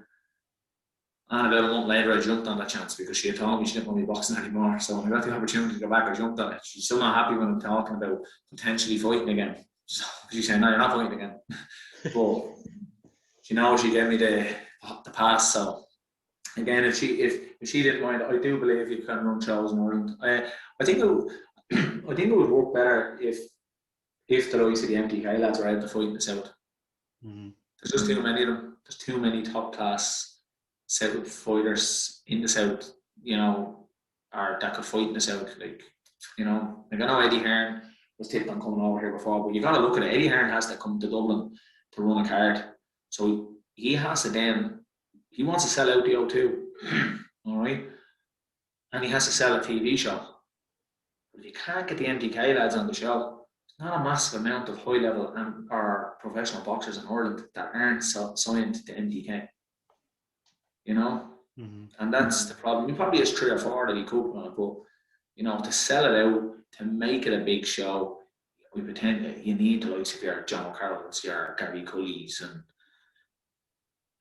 And about a month later, I jumped on that chance because she had told me she didn't want me boxing anymore. So when I got the opportunity to go back, I jumped on it. She's still not happy when I'm talking about potentially fighting again. So she said, no, you're not fighting again. But she knows she gave me the pass. So again, if she didn't mind, I do believe you can run shows in Ireland. I think it would work better if the likes of the MTK lads were able to fight in the south. Mm-hmm. There's just too many of them. There's too many top class South fighters in the South, or that could fight in the South. Like I know Eddie Hearn was tipped on coming over here before, but you got to look at it. Eddie Hearn has to come to Dublin to run a card, so he has to then. He wants to sell out the O2, all right, and he has to sell a TV show. But if you can't get the MTK lads on the show, not a massive amount of high level or professional boxers in Ireland that aren't signed to MTK. Mm-hmm. And that's the problem. He probably has 3 or 4 that he could run, but to sell it out, to make it a big show, we pretend you need the likes of your John O'Carroll's, your Gary Cully's, and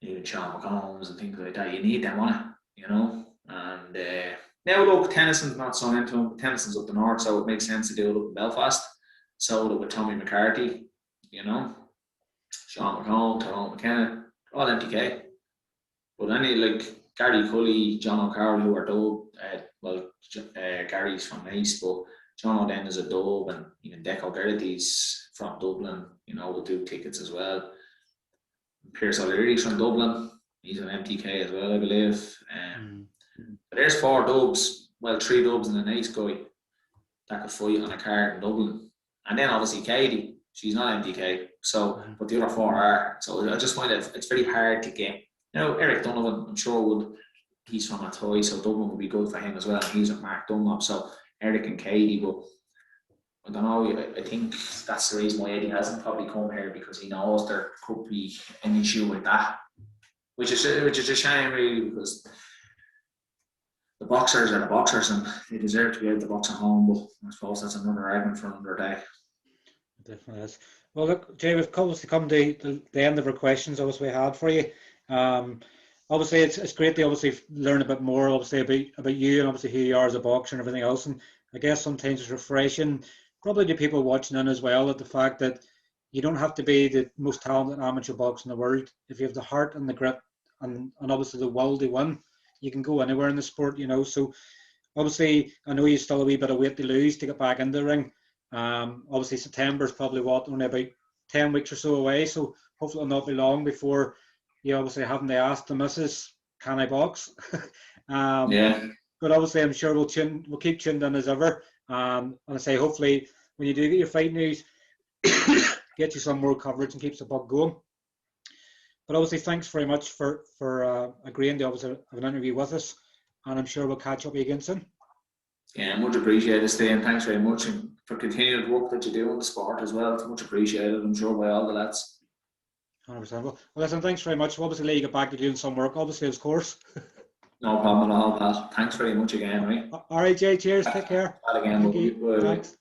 even Sean McCombs and things like that. You need them on it, And now look, Tennyson's not signed to him. Tennyson's up the north, so it makes sense to do it up in Belfast. So with Tommy McCarthy, Sean McComb, Tyrone McKenna, all MTK. But any like Gary Cully, John O'Carroll, who are dubbed, Gary's from Nice, but John O'Den is a dub, and even Deco Gerrity's from Dublin, will do tickets as well. Pierce O'Leary's from Dublin, he's an MTK as well, I believe. But there's 4 dubs, 3 dubs and a nice guy that could fight on a card in Dublin. And then obviously Katie, she's not MTK, so but the other 4 are. So I just find that it's very hard to get. Eric Donovan, I'm sure he's from Athy, so Dublin would be good for him as well. He's at Mark Dunlop, so Eric and Katie, but I don't know. I think that's the reason why Eddie hasn't probably come here, because he knows there could be an issue with that, which is a shame really, because the boxers are the boxers and they deserve to be able to box at home. But I suppose that's another argument for another day. It definitely is. Well, look, Jay, we've come to the end of our questions. Obviously, we had for you. Obviously, it's great to obviously learn a bit more, obviously about you and obviously who you are as a boxer and everything else. And I guess sometimes it's refreshing, probably to people watching in as well, at the fact that you don't have to be the most talented amateur boxer in the world. If you have the heart and the grit and obviously the will to win, you can go anywhere in the sport, you know. So obviously, I know you still a wee bit of weight to lose to get back in the ring. Obviously, September is probably only about 10 weeks or so away. So hopefully it'll not be long before you obviously having to ask the missus, can I box? Yeah. But obviously, I'm sure we'll keep tuned in as ever. And I say, hopefully, when you do get your fight news, get you some more coverage and keeps the bug going. But obviously, thanks very much for agreeing to obviously have an interview with us. And I'm sure we'll catch up again soon. Yeah, much appreciated, Steve, and thanks very much for continuing the work that you do in the sport as well. It's much appreciated, I'm sure, by all the lads. 100%. Well, listen, thanks very much. We'll obviously let you get back to doing some work, obviously, of course. No problem at all, Pat. Thanks very much again, right? All right, Jay, cheers. Take care. Again, Thank you. Thanks.